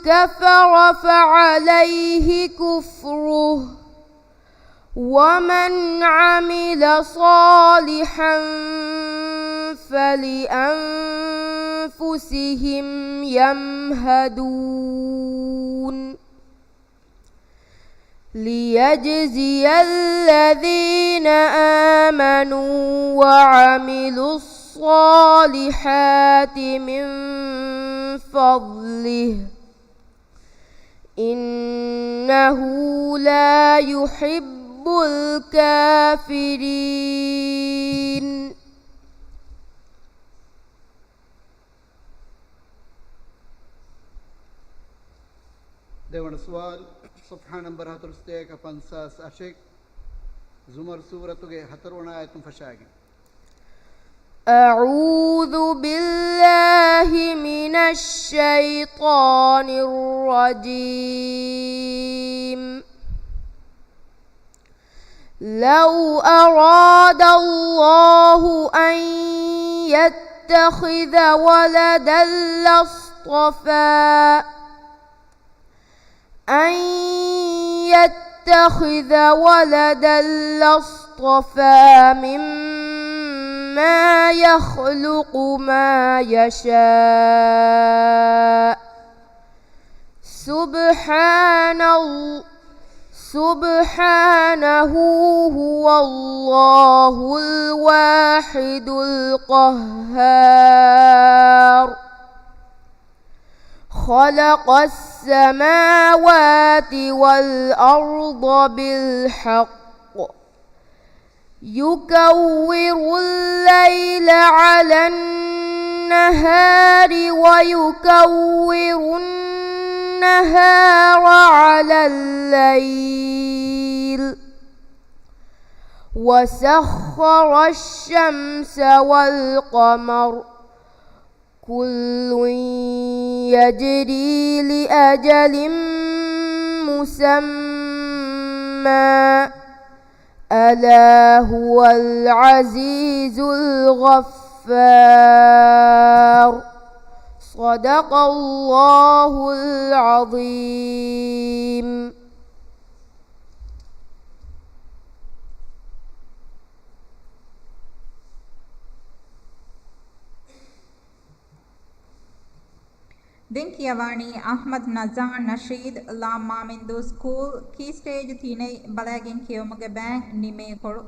كفر فعليه كفره ومن عمل صالحا فلأنفسهم يمهدون ليجزي الذين آمنوا وعملوا الصالحات من فضله إنه لا يحب الكافرين देवण सवाल صفحہ नंबर 50 अशिक زمر सूरत के 14 आयत फशाएगी أعوذ بالله من الشيطان الرجيم لو أراد الله أن يتخذ ولدا لاصطفى مما يخلق ما يشاء سبحانه هو الله الواحد القهار خلق السماوات والأرض بالحق يكور الليل على النهار ويكور النهار على الليل وسخر الشمس والقمر كل يجري لأجل مسمى ألا هو العزيز الغفار صدق الله العظيم දැන් කියවානි අහ්මද් නසා නෂීද් ලා මාමින්දු ස්කූල් කී ස්ටේජ් තිනේ බලාගෙන් කියවමගේ බෑන් නිමේ කොළු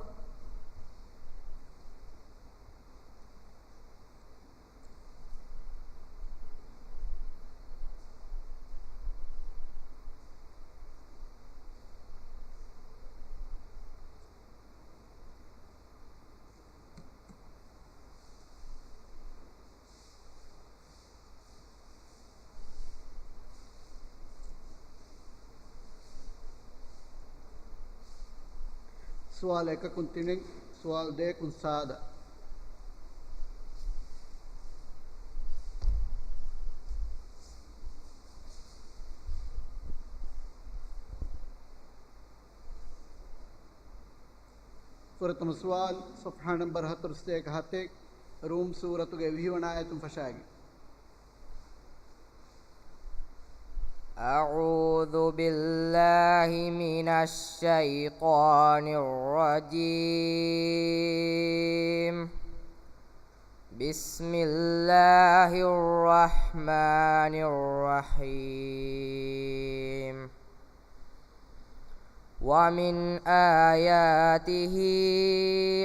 سؤال එකකුන් තිනෙන් සුවල් දෙකකුන් සාදා فرتم سؤال صفحة نمبر 41 هاتك روم سورة ويهونا آية فشاقي أعوذ بالله من الشيطان الرجيم بسم الله الرحمن الرحيم ومن آياته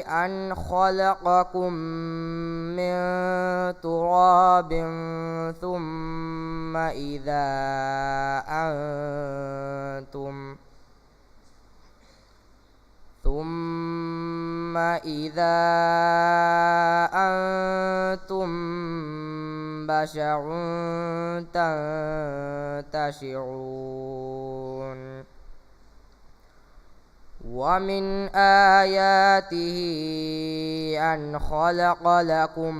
أن خلقكم من تراب ثم إذا أنتم بشر تنتشرون ومن آياته أن خلق لكم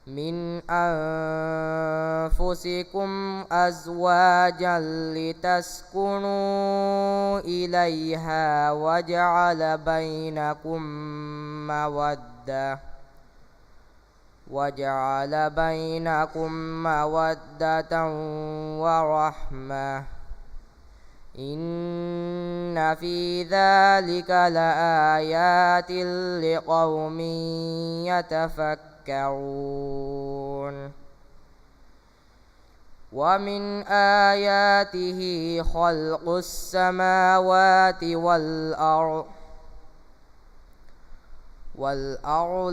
من أنفسكم أزواجا لتسكنوا إليها وجعل بينكم مودة ورحمة إن في ذلك لآيات لقوم يتفكرون ومن آياته خلق السماوات والأرض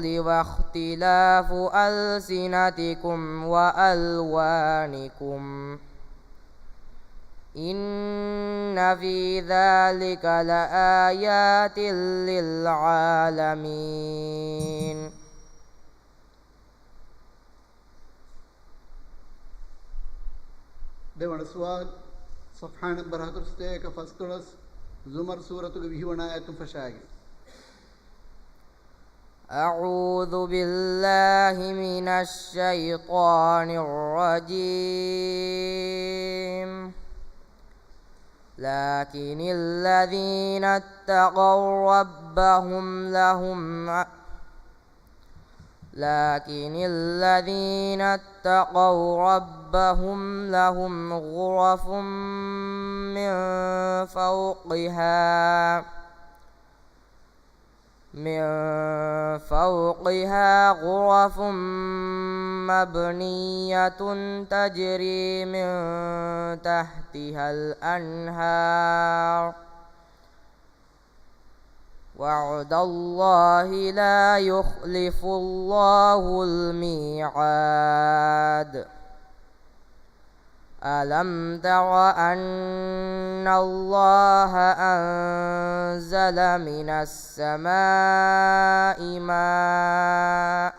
واختلاف ألسنتكم وألوانكم إن في ذلك لآيات للعالمين දෙවන සුවල් صفحة نمبر 41 فස්තුලස් زمر سورة ويهونا آية فشاقي أعوذ بالله من الشيطان الرجيم لكن الذين اتقوا ربهم لهم غرف من فوقها غرف مبنية تجري من تحتها الأنهار وعد الله لا يخلف الله الميعاد ألم تر أن الله أنزل من السماء ماء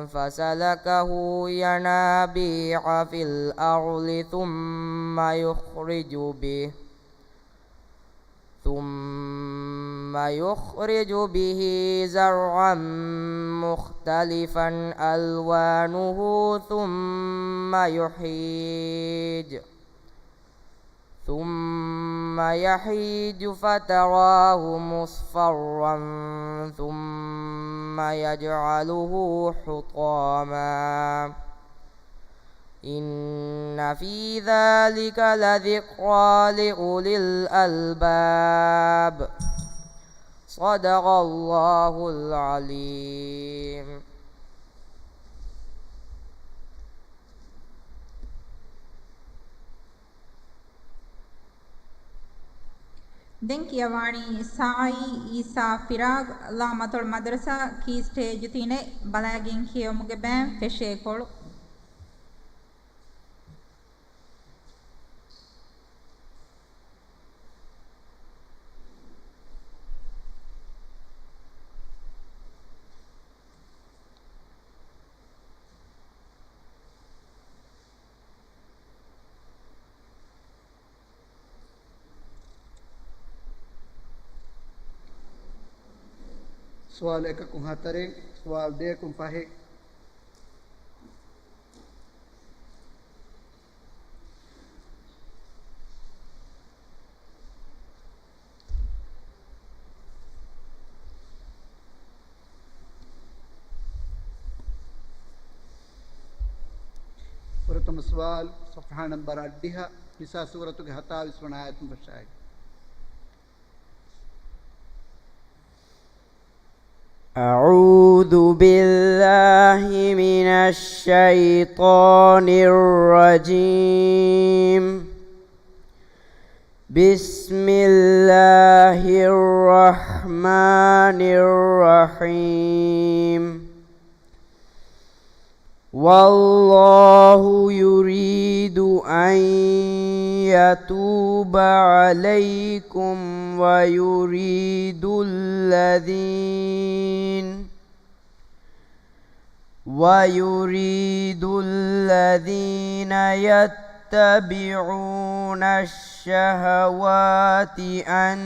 فسلكه ينابيع في الأرض ثم يخرج به زرعا مختلفا ألوانه ثم ثم يحيج فتراه مصفرا ثم يجعله حطاما إن في ذلك لذكرى لأولي الألباب صدق الله العليم. දැන් කියවාණි සායි ඊසා ෆිරාග් ලාමතුල් මදරසා කී ස්ටේජ් තිනේ බලාගෙන් කියමුගේ බෑම් ෆෙෂේකොළු سوال ایک کو ہترے سوال دے کو فاہے پرتم سوال صفحہ نمبر 8 نساء سورۃ کے 27 آیت بشائے أعوذ بالله من الشيطان الرجيم. بسم الله الرحمن الرحيم. والله يريد أن يتوب عليكم ويريد الذين يتبعون الشهوات أن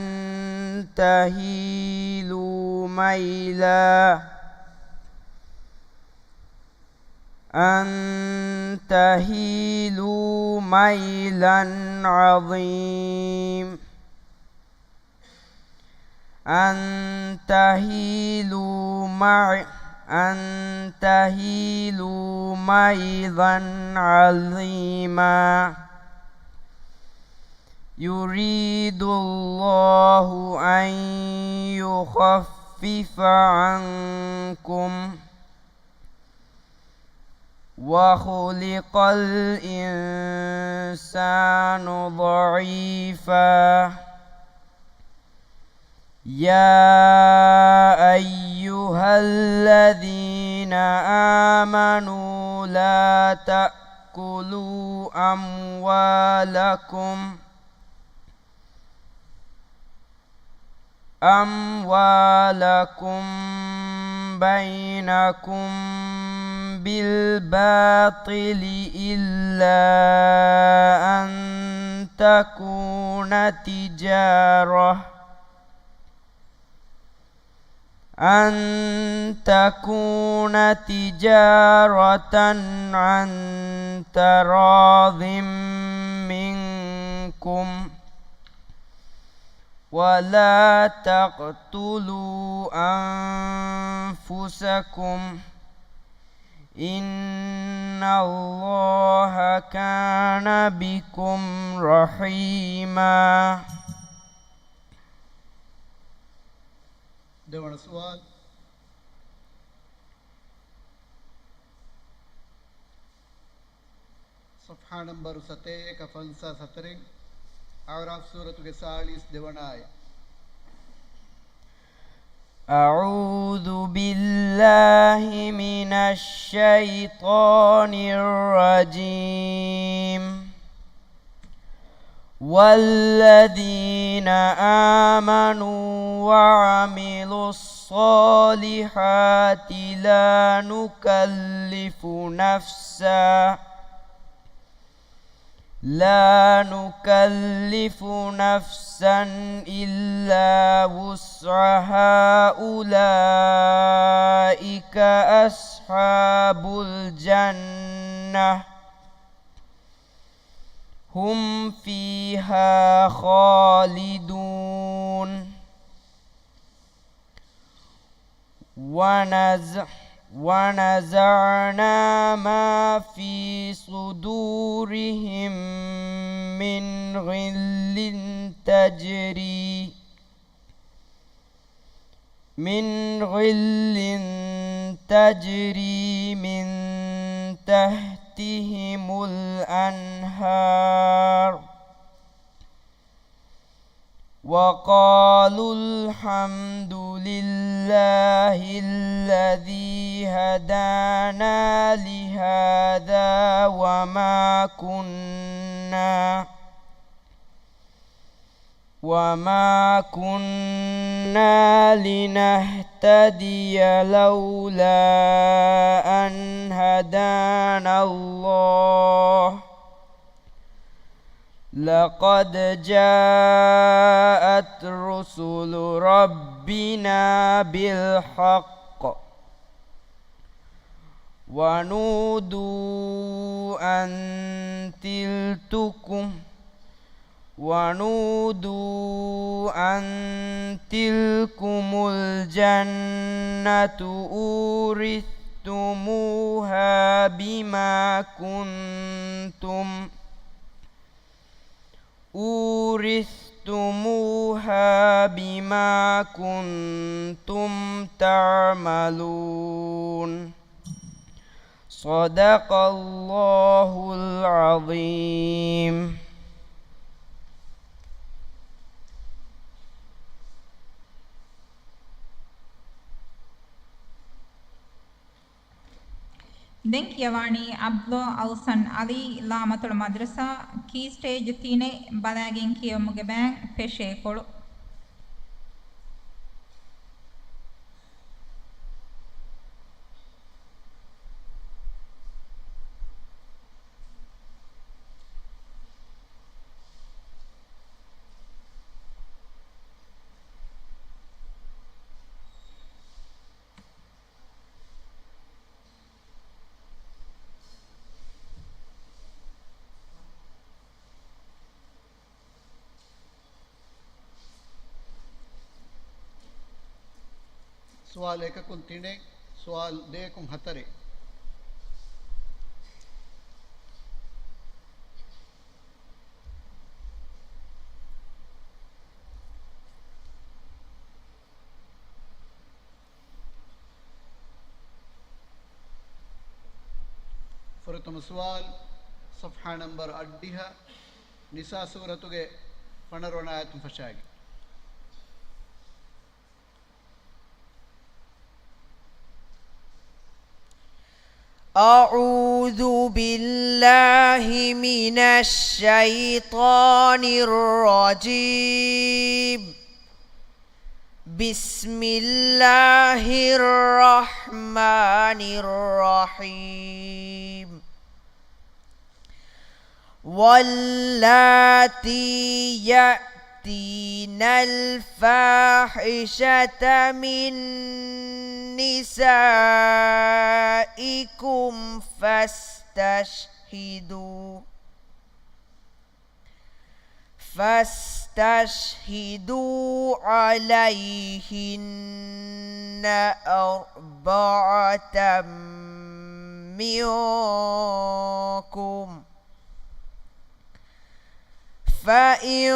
تهيلوا ميلا عظيم أن تهيلوا ميلا عظيما يريد الله أن يخفف عنكم وخلق الإنسان ضعيفا يا أيها الذين آمنوا لا تأكلوا أموالكم بينكم بالباطل إلا أن تكون تجارة عن تراض منكم ولا تقتلوا أنفسكم إن الله كان بكم رحيما. دوڑ سوال صفحہ نمبر 7 کا فلسہ 17 اعراف سورۃ کے 40 دیوان آئے أعوذ بالله من الشيطان الرجيم. والذين آمنوا وعملوا الصالحات لا نكلف نفسا إلا وسعها أولئك أصحاب الجنة هم فيها خالدون ونزعنا ما في صدورهم من غل تجري من تحتهم الأنهار وقالوا الحمد لله الذي هدانا لهذا وما كنا لنهتدي لولا أن هدانا الله لقد جاءت رسل ربنا بالحق ونودوا أن تلكم الجنة أورثتموها بما كنتم تعملون صدق الله العظيم. දැන් කියවani අබ්දුල් අවසන් අලි ලාමතුල් මද්රසා කී ස්ටේජ් තිනේ බලාගෙන් කියමුගේ බෑන් පෙෂේ කොළු سوال 1 کن 3 سوال 2 کن 4 فرتم سوال صفحة نمبر أديها نساء سورة فنرون آيات فشاقي أعوذ بالله من الشيطان الرجيم بسم الله الرحمن الرحيم واللاتي يأتين الفاحشة من نسائكم فاستشهدوا عليهن 4 منكم فإن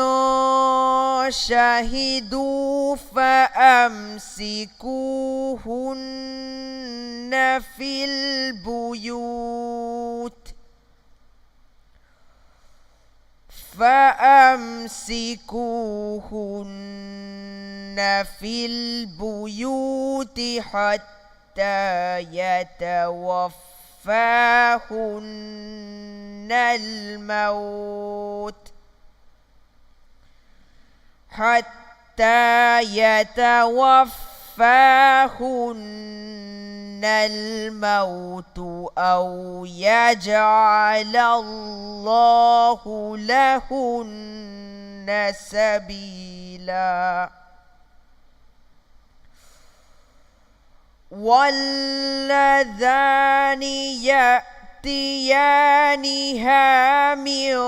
شهدوا فأمسكوهن في البيوت حتى يتوفاهن الموت أو يجعل الله لهن سبيلا واللذان يأتيانها منكم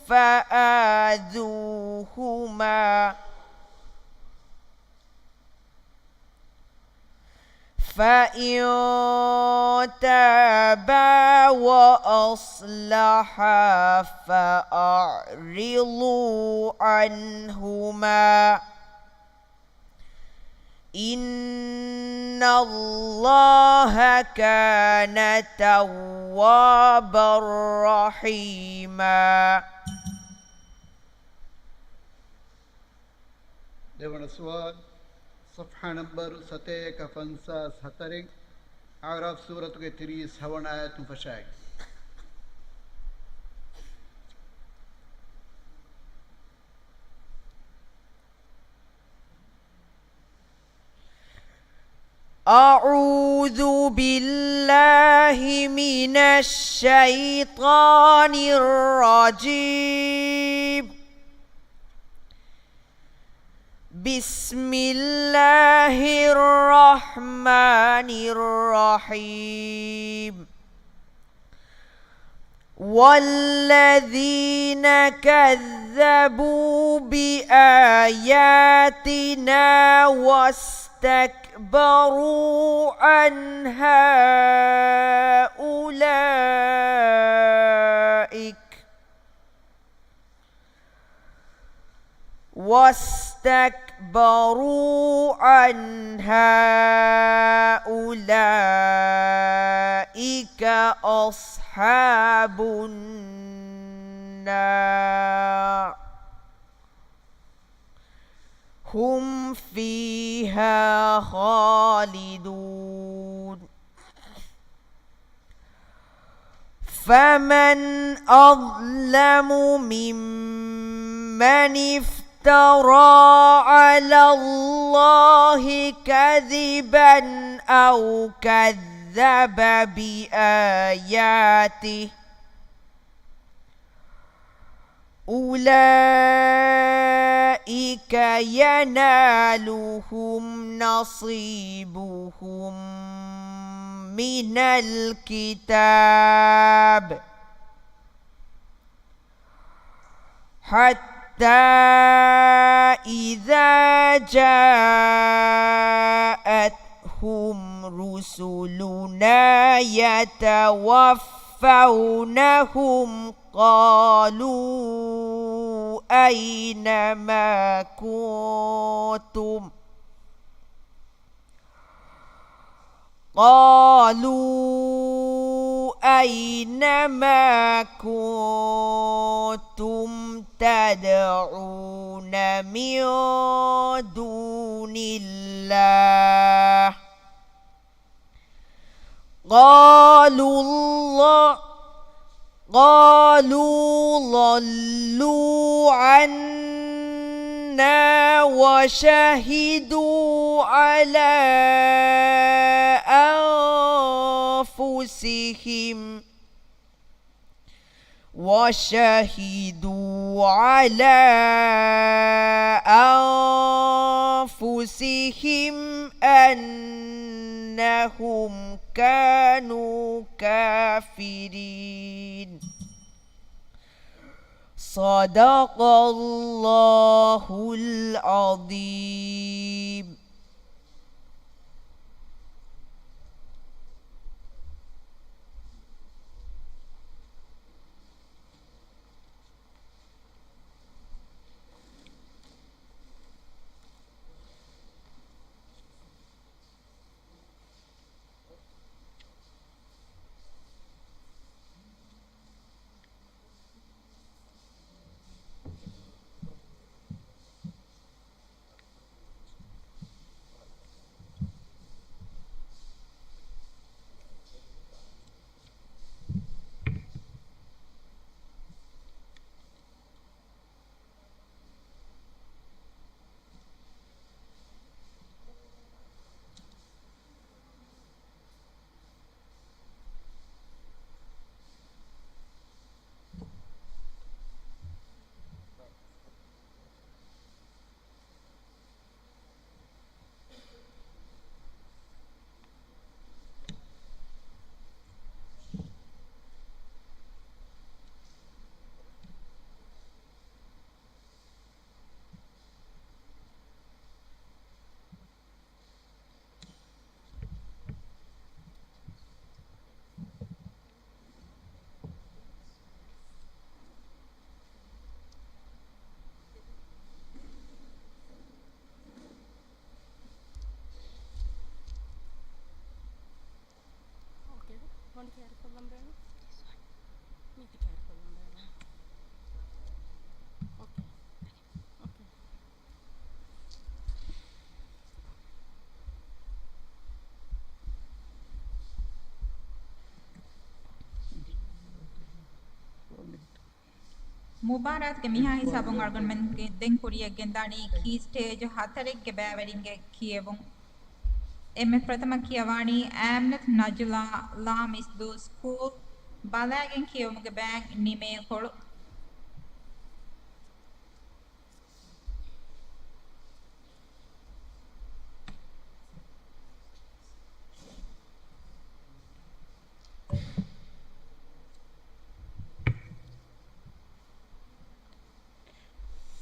فآذوهما فإن تابا وأصلحا فأعرضوا عنهما إن الله كان توابا رحيما. දෙවන සුවල් صفحة نمبر 754 أعراف سورة 37 آيات فشاك. أعوذ بالله من الشيطان الرجيم. بسم الله الرحمن الرحيم. والذين كذبوا بآياتنا واستكبروا عنها أولئك أصحاب النار هم فيها خالدون. فمن أظلم ممن افترى على الله كذبا أو كذب بآياته أولئك ينالهم نصيبهم من الكتاب حتى إذا جاءتهم رسلنا يتوفونهم قالوا أين ما كنتم تدعون من دون الله قالوا ضلوا عنا وشهدوا على أنفسهم أنهم كانوا كافرين. صدق الله العظيم. ಮುಬಾರತ್ಗೆ ಮಿಹಾ ಹಿಸಾಬುಂ ಅರ್ಗನ್ ಮೆನ್ಗೆ ದೆನ್ ಕುರಿಯಗೆನ್ ದಾಣಿ ಕೀ ಸ್ಟೇಜ್ 4ಗೆ ಬ್ಯಾವರಿಂಗೆ ಕಿಯೆವುಂ ಎಮ್ಮೆ ಪ್ರಥಮ ಕಿಯವಾಣಿ ಆಮ್ನತ್ ನಜುಲಾ ಲಾಮಿಸ್ ದು ಸ್ಕೂಲ್ ಬಾಲಾಗೆನ್ ಕಿಯವುಂಗೆ ಬ್ಯಾಂಗ್ ನಿಮೆ ಕೊಳು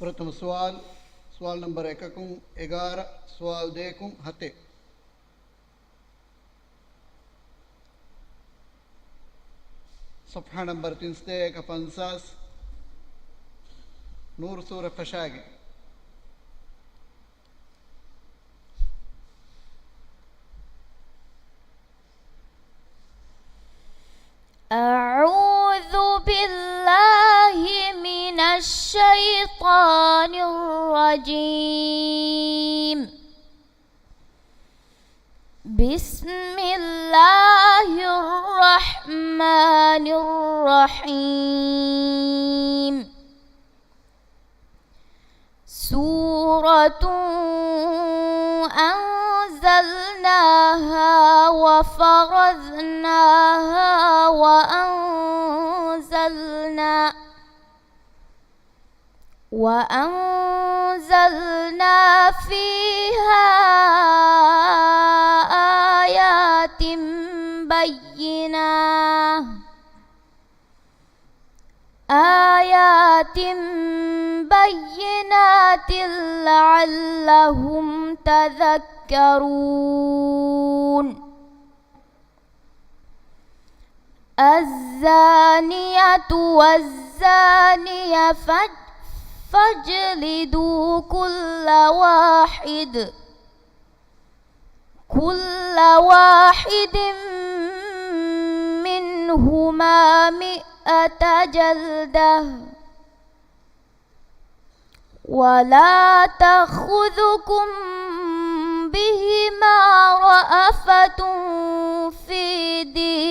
प्रथम सवाल सवाल नंबर 11 सवाल देखूं हते صفحة नंबर 350 नूर सूरह फशागे أعوذ بالله من الشيطان الرجيم بسم الله الرحمن الرحيم سورة أنزلناها وفرضناها وأنزلنا فيها آيات بينات لعلهم تذكرون الزانية والزانية فاجلدوا كل واحد منهما 100 جلدة ولا تأخذكم بهما رأفة في دين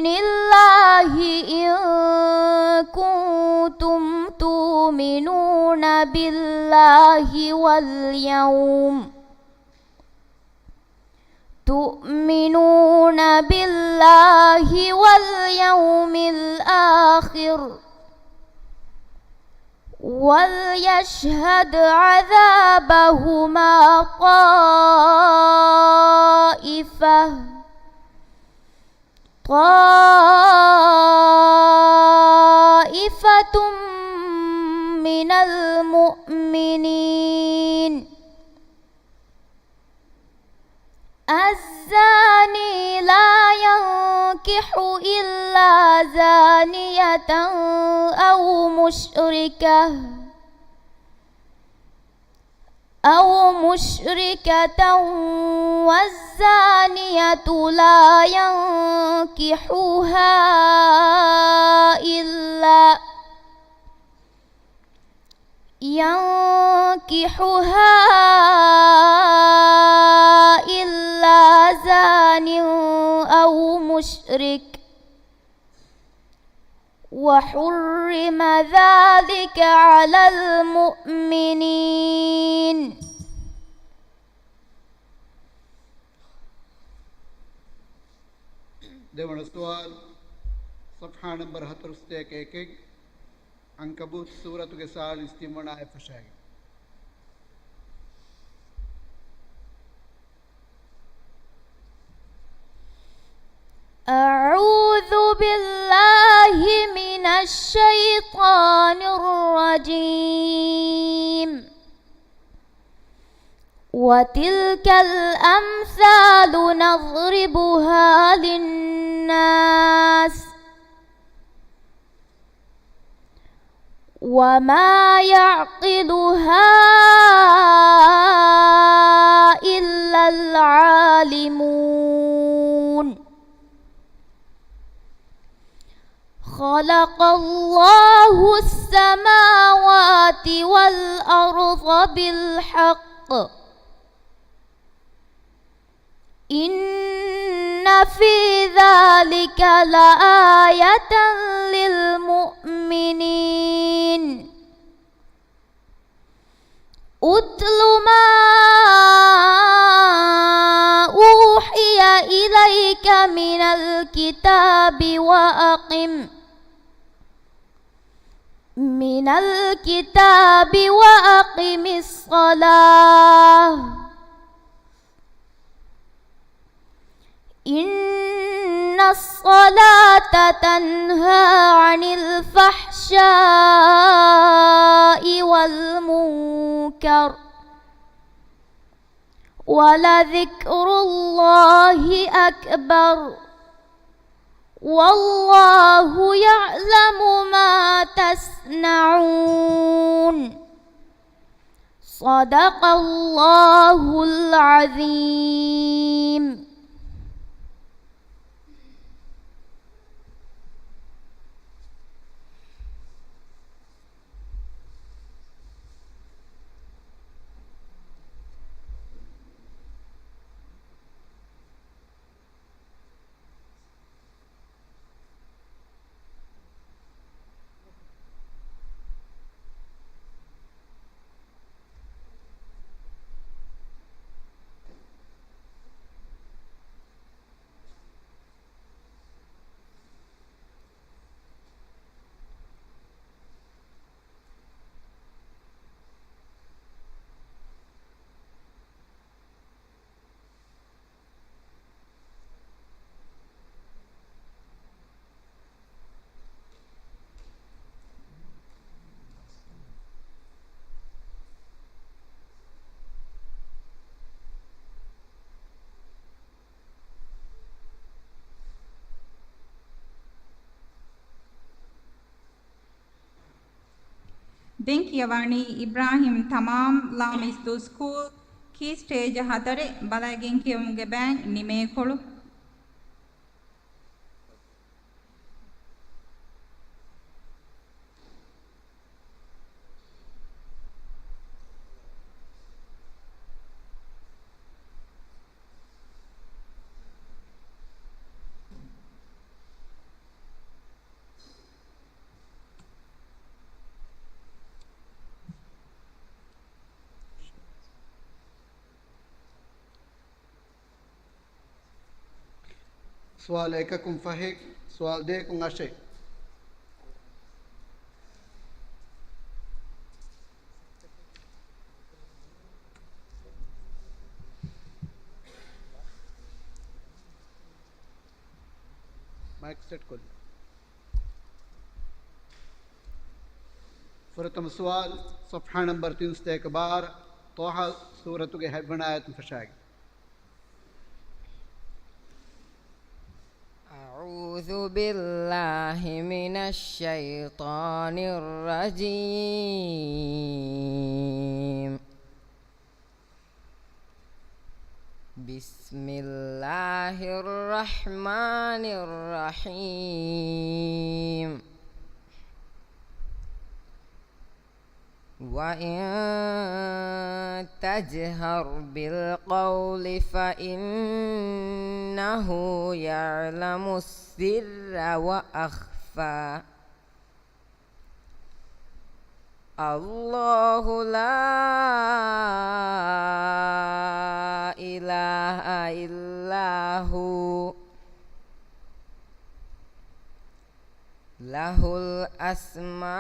الله إن كنتم تؤمنون بالله واليوم الآخر وليشهد عذابهما طائفة من المؤمنين الزاني لا ينكح إلا زانية أو مشركة والزانية لا ينكحها إلا زان أو مشرك وحرم ذلك على المؤمنين देवण सवाल सफ़हा नंबर 11 अंकबूत सूरत के साल इस्तिमना फशागे أعوذ بالله من الشيطان الرجيم وتلك الأمثال نضربها للناس وما يعقلها السماوات والأرض بالحق إن في ذلك لآية للمؤمنين أتل ما أوحي إليك من الكتاب وأقم الصلاة إن الصلاة تنهى عن الفحشاء والمنكر ولذكر الله أكبر والله يعلم ما تصنعون صدق الله العظيم. දැන් කියවන්නේ ඉබ්‍රාහිම් තමාම් ලාමිස්තු ස්කූල් කී ස්ටේජ් 4 බලාගෙන් කියමුගේ බෑන් නිමේ කොළු سوال ایککم فهیک سوال دیکم عشق مايك سيت كل فرتم سوال صفحة نمبر 3 بار طه سورة کے حبن آیت فشاگ أعوذ بالله من الشيطان الرجيم بسم الله الرحمن الرحيم وإن تجهر بالقول فإنه يعلم السر وأخفى الله لا إله إلا هو له الأسماء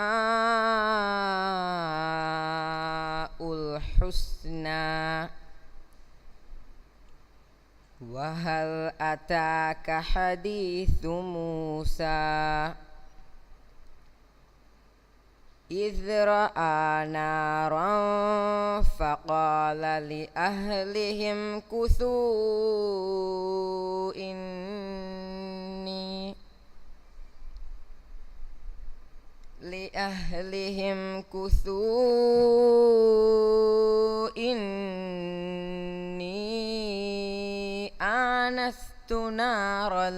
الحسنى وهل أتاك حديث موسى إذ رأى نارا فقال لأهلهم كثوا إني آنست نارا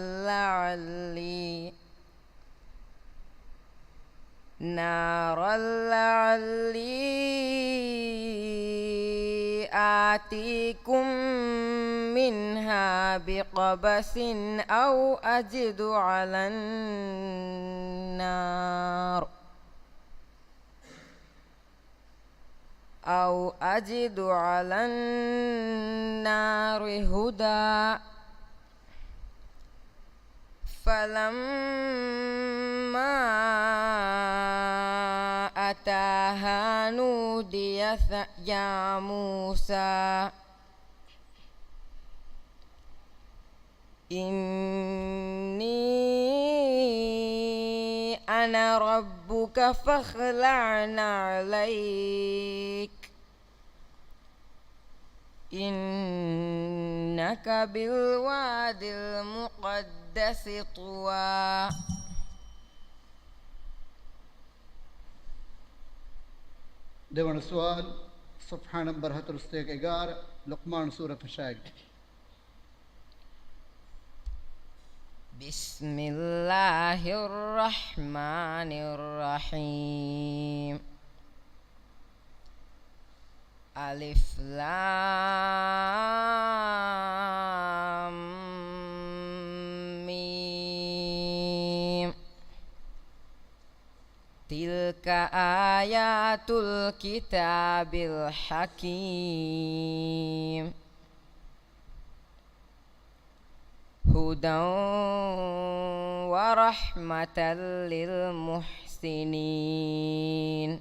نارا لعلي آتيكم منها بقبس أو أجد على النار هدى فلما أتاها نودي يا موسى إني أنا ربك فاخلع عليك إنك بالواد المقدس طوى. دون سوال صفحة نمبر 11 لقمان سورة الشاق. بسم الله الرحمن الرحيم. ألف لام ميم. تلك آيات الكتاب الحكيم هدى ورحمة للمحسنين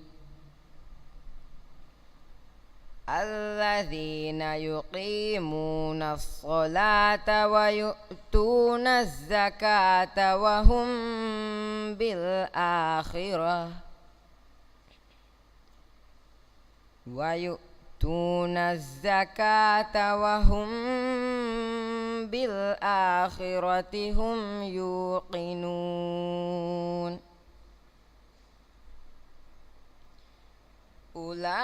الذين يقيمون الصلاة ويؤتون الزكاة وهم بالآخرة هم يوقنون أولئك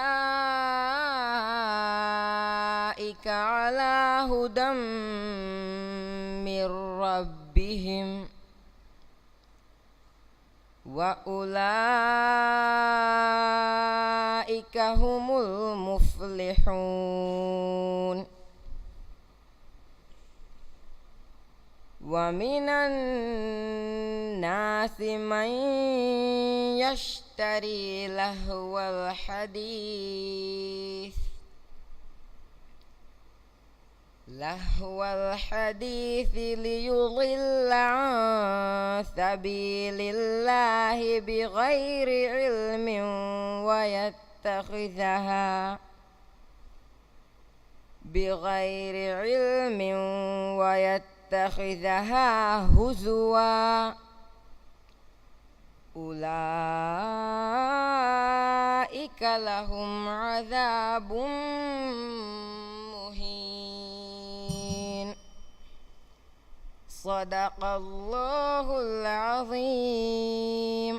على هدى من ربهم وأولئك هم المفلحون. ومن الناس من يشتري لهو الحديث ليضل عن سبيل الله بغير علم ويتخذها هزوا أولئك لهم عذاب مهين. صدق الله العظيم.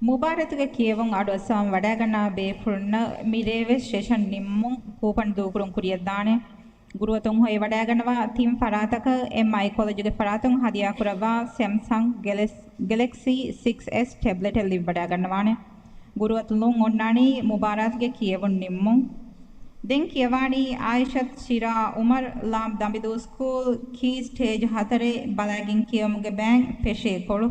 ಮುಬಾರತ್ಗೆ ಕೇವಂ ಆಡು ಅಸ್ಸಾಂ ವಡಾಗಣ್ಣ ಬೇಫುಳ್ನ ಮಿರೇವೆ ಶೇಷನ್ ನಿಮ್ಮು ಕೂಪನ್ ದೂಕುರುಂ ಕುರಿಯದ್ದಾನೆ ಗುರುವತುಂ ಹೊಯ್ ವಡಾಗಣ್ಣವ ಥೀಮ್ ಫರಾತಕ ಎಂಐ ಕಾಲೇಜಿಗೆ ಫರಾತುಂ ಹದಿಯಾ ಕುರವ ಸ್ಯಾಮ್ಸಂಗ್ ಗ್ಯಾಲಕ್ಸಿ 6S ಟ್ಯಾಬ್ಲೆಟ್ ಅಲ್ಲಿ ವಡಾಗಣ್ಣವಾನೆ ಗುರುವತುಂ ಒನ್ನಾಣಿ ಮುಬಾರತ್ಗೆ ಕೇವಂ ನಿಮ್ಮು ದೆನ್ ಕಿಯವಾಣಿ ಆಯಿಷತ್ ಶಿರಾ ಉಮರ್ ಲಾಮ್ ದಂಬಿದು ಸ್ಕೂಲ್ ಕೀ ಸ್ಟೇಜ್ 4 ಬಲಾಗಿನ್ ಕಿಯಂಗೆ ಬ್ಯಾಂಕ್ ಫೆಶೆ ಕೊಳು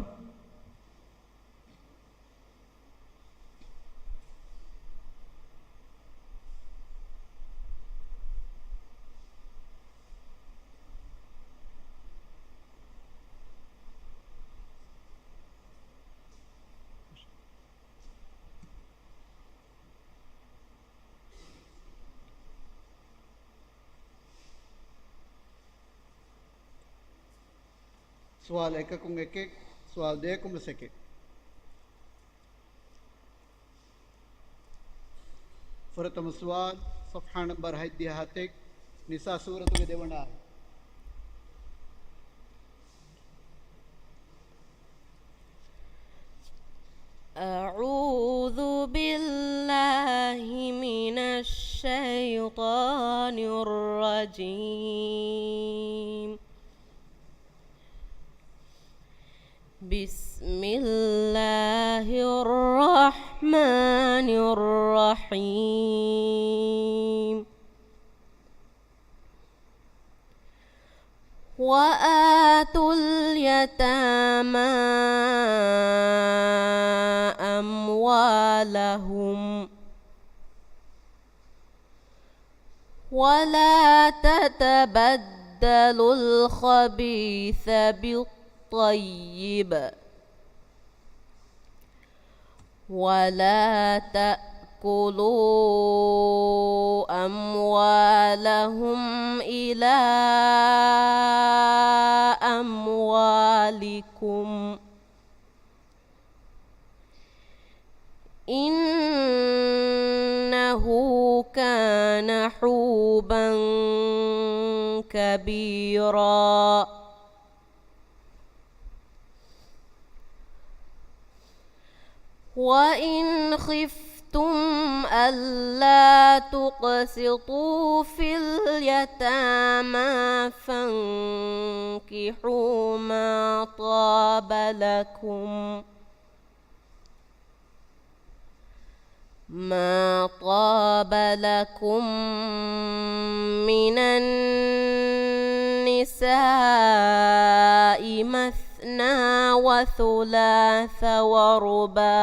سوال එකකුන් එකෙක් سوال දෙකකුම සෙකෙක් فرتم سوال صفحة نمبر 11 نساء سورة ديوانا. أعوذ بالله من الشيطان الرجيم بسم الله الرحمن الرحيم وآتوا اليتامى أموالهم ولا تتبدلوا الخبيث بالطيب ولا تأكلوا أموالهم إلى أموالكم إنه كان حوبا كبيرا وإن خفتم ألا تقسطوا في اليتامى فانكحوا ما طاب لكم من النساء مثنى وثلاث ورباع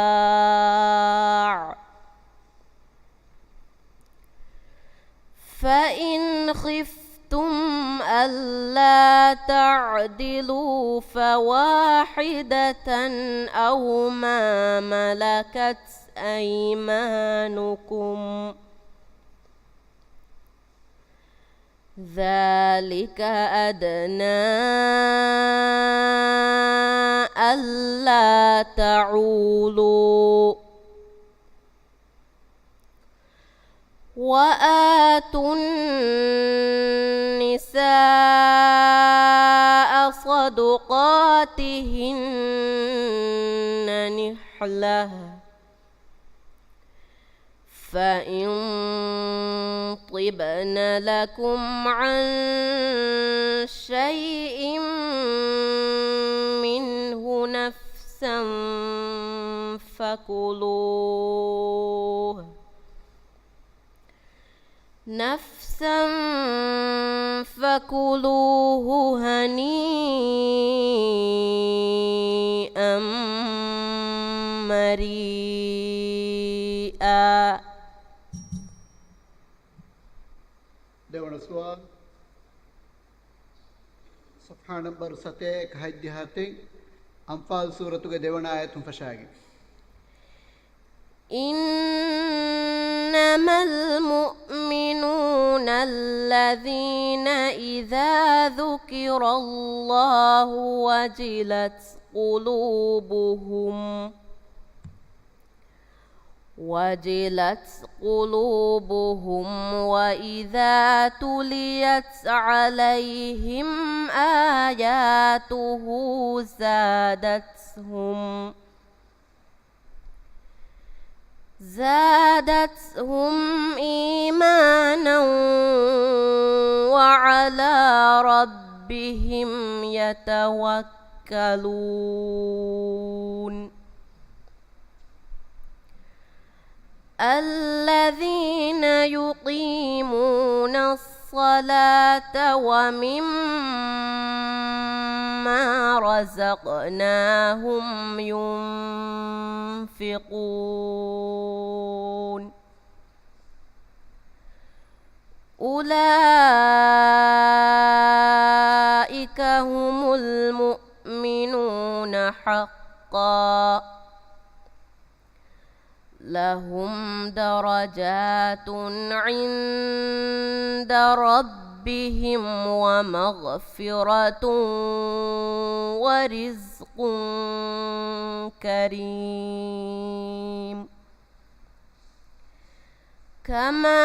فإن خفتم ألا تعدلوا فواحدة أو ما ملكت أيمانكم ذلك أدنى ألا تعولوا وآتوا النساء صدقاتهن نحلة فإن طبن لكم عن شيء منه نفسا فكلوه هنيئا مريئا. देवण सुवाल صفحة نمبر 7 هدي هاتي أنفال سورة देवण آية فشاگي إنما المؤمنون الذين إذا ذكر الله وجلت قلوبهم وإذا تليت عليهم آياته زادتهم إيمانا وعلى ربهم يتوكلون. الذين يقيمون الصلاة ومما رزقناهم ينفقون أولئك هم المؤمنون حقا لهم درجات عند ربهم ومغفرة ورزق كريم. كما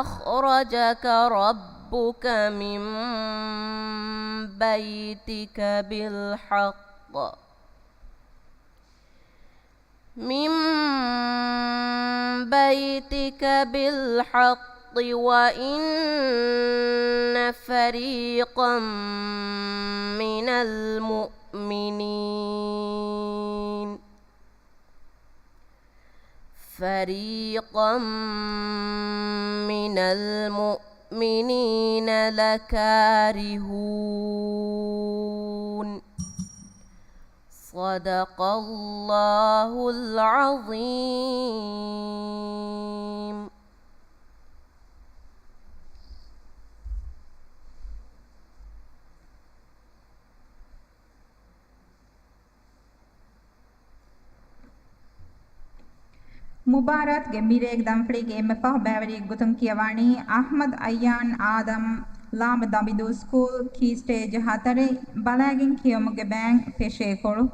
أخرجك ربك من بيتك بالحق وإن فريقا من المؤمنين لكارهون صدق الله العظيم. ಮುಬಾರತ್ ಗೆಂಬೀರೇಗ್ ದಂಫಳಿಗೆ ಎಮ್ಮೆಫಹ ಬ್ಯಾವರಿಗೆ ಗುತಂ ಕಿಯವಾಣಿ ಅಹ್ಮದ್ ಅಯ್ಯಾನ್ ಆದಮ್ ಲಾಮ ದಬಿದು ಸ್ಕೂಲ್ ಕೀ ಸ್ಟೇಜ್ 4 ಬಲಾಗಿನ್ ಕಿಯಮುಗೆ ಬ್ಯಾಂಕ್ ಪೆಶೇಕೊಳು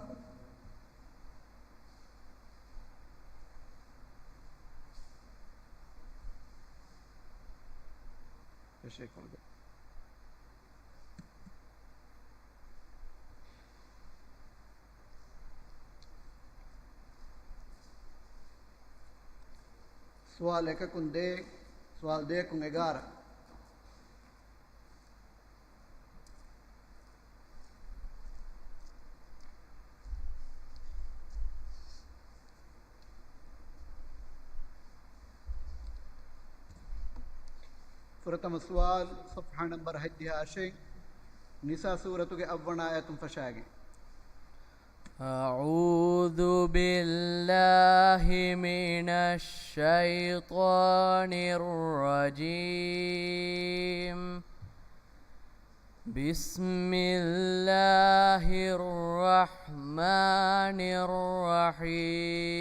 سوال एक कुन दे सवाल दे कुन 11 प्रथम सवाल صفحة नंबर 11 निसा सूरत के अव्वल आयत फशागे أعوذ بالله من الشيطان الرجيم بسم الله الرحمن الرحيم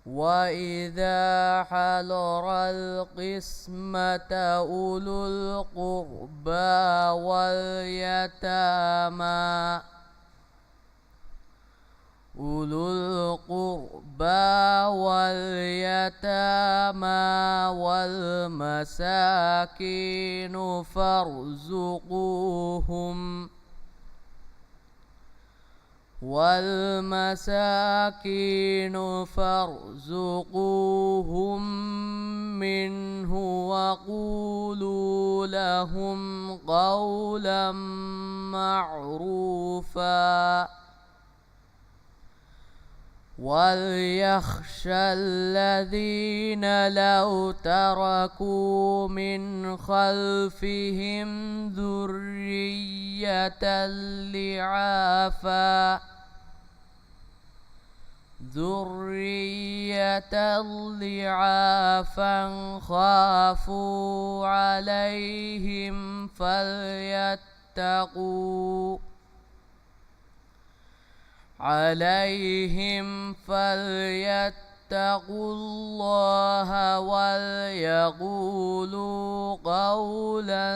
وإذا حضر القسمة أولو القربى واليتامى والمساكين فارزقوهم منه وقولوا لهم قولا معروفا وليخشى الذين لو تركوا من خلفهم ذرية ضعافا خافوا عليهم فليتقوا الله وليقولوا قولا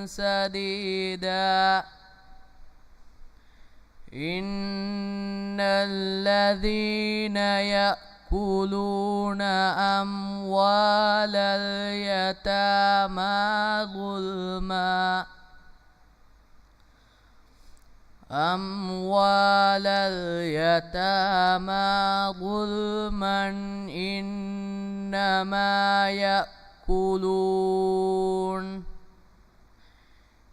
سديدا إن الذين يأكلون أموال اليتامى ظلما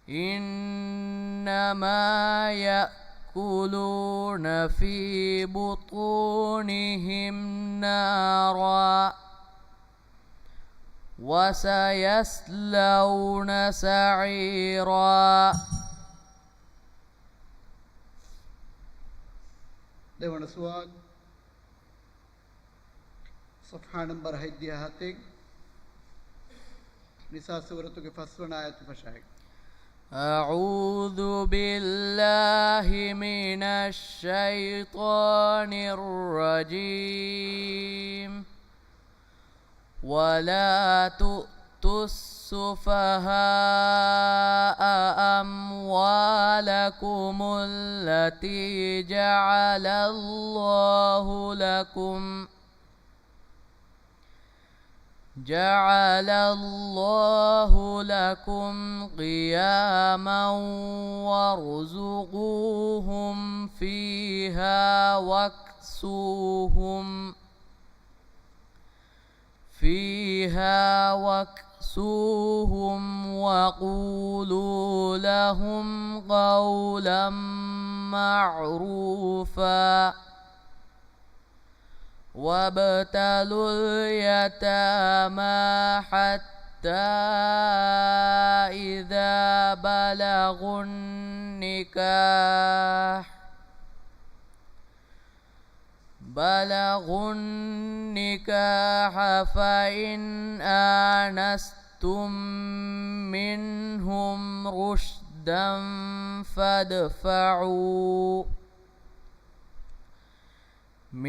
إنما يأكلون في بطونهم نارا وسيصلون سعيرا. देवण सवाल صفحة नंबर 11 निसा सूरत के फसवन आयत फशाग أعوذ بالله من الشيطان الرجيم ولا تؤتوا السفهاء أموالكم التي جعل الله لكم قياما وارزقوهم فيها واكسوهم فيها واكسوهم وقولوا لهم قولا معروفا وابتلوا اليتامى حتى إذا بلغوا النكاح فإن آنستم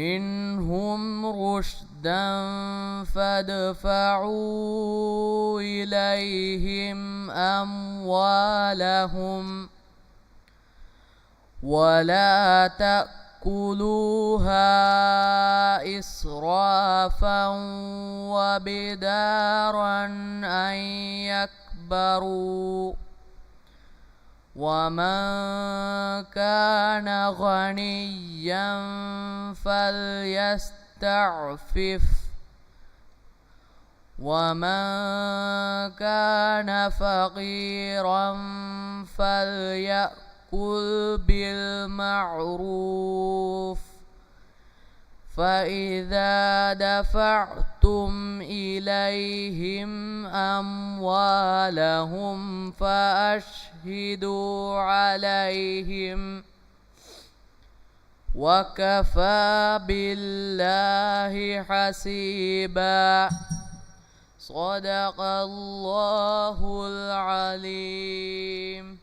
منهم رشدا فادفعوا إليهم أموالهم ولا تأكلوها إسرافا وبدارا أن يكبروا ومن كان غنيا فليستعفف ومن كان فقيرا فليأكل بالمعروف فإذا دفعتم إليهم أموالهم فأشهدوا عليهم وكفى بالله حسيبا صدق الله العليم.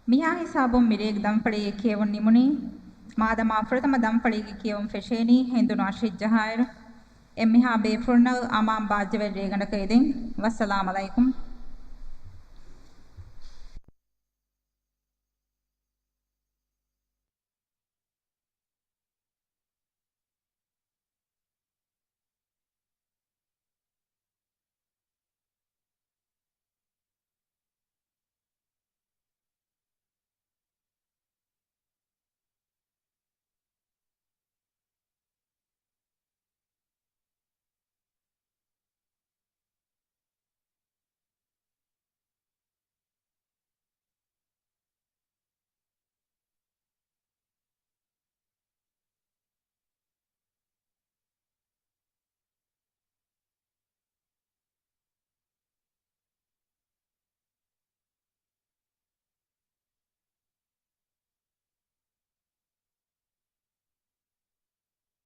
මිහා හිසාබොම් මිරේක් දම්පලයේ කියවුන් නිමුනි මාදමා ප්‍රථම දම්පලයේ කියවුන් ෆෙෂේනි හෙන්දුන අශිජ් ජහායර එම්මිහා බේෆුර්න අමාම් බාජ්ජවෙල් රේගණක එදින් වස්සලාම අලයිකුම්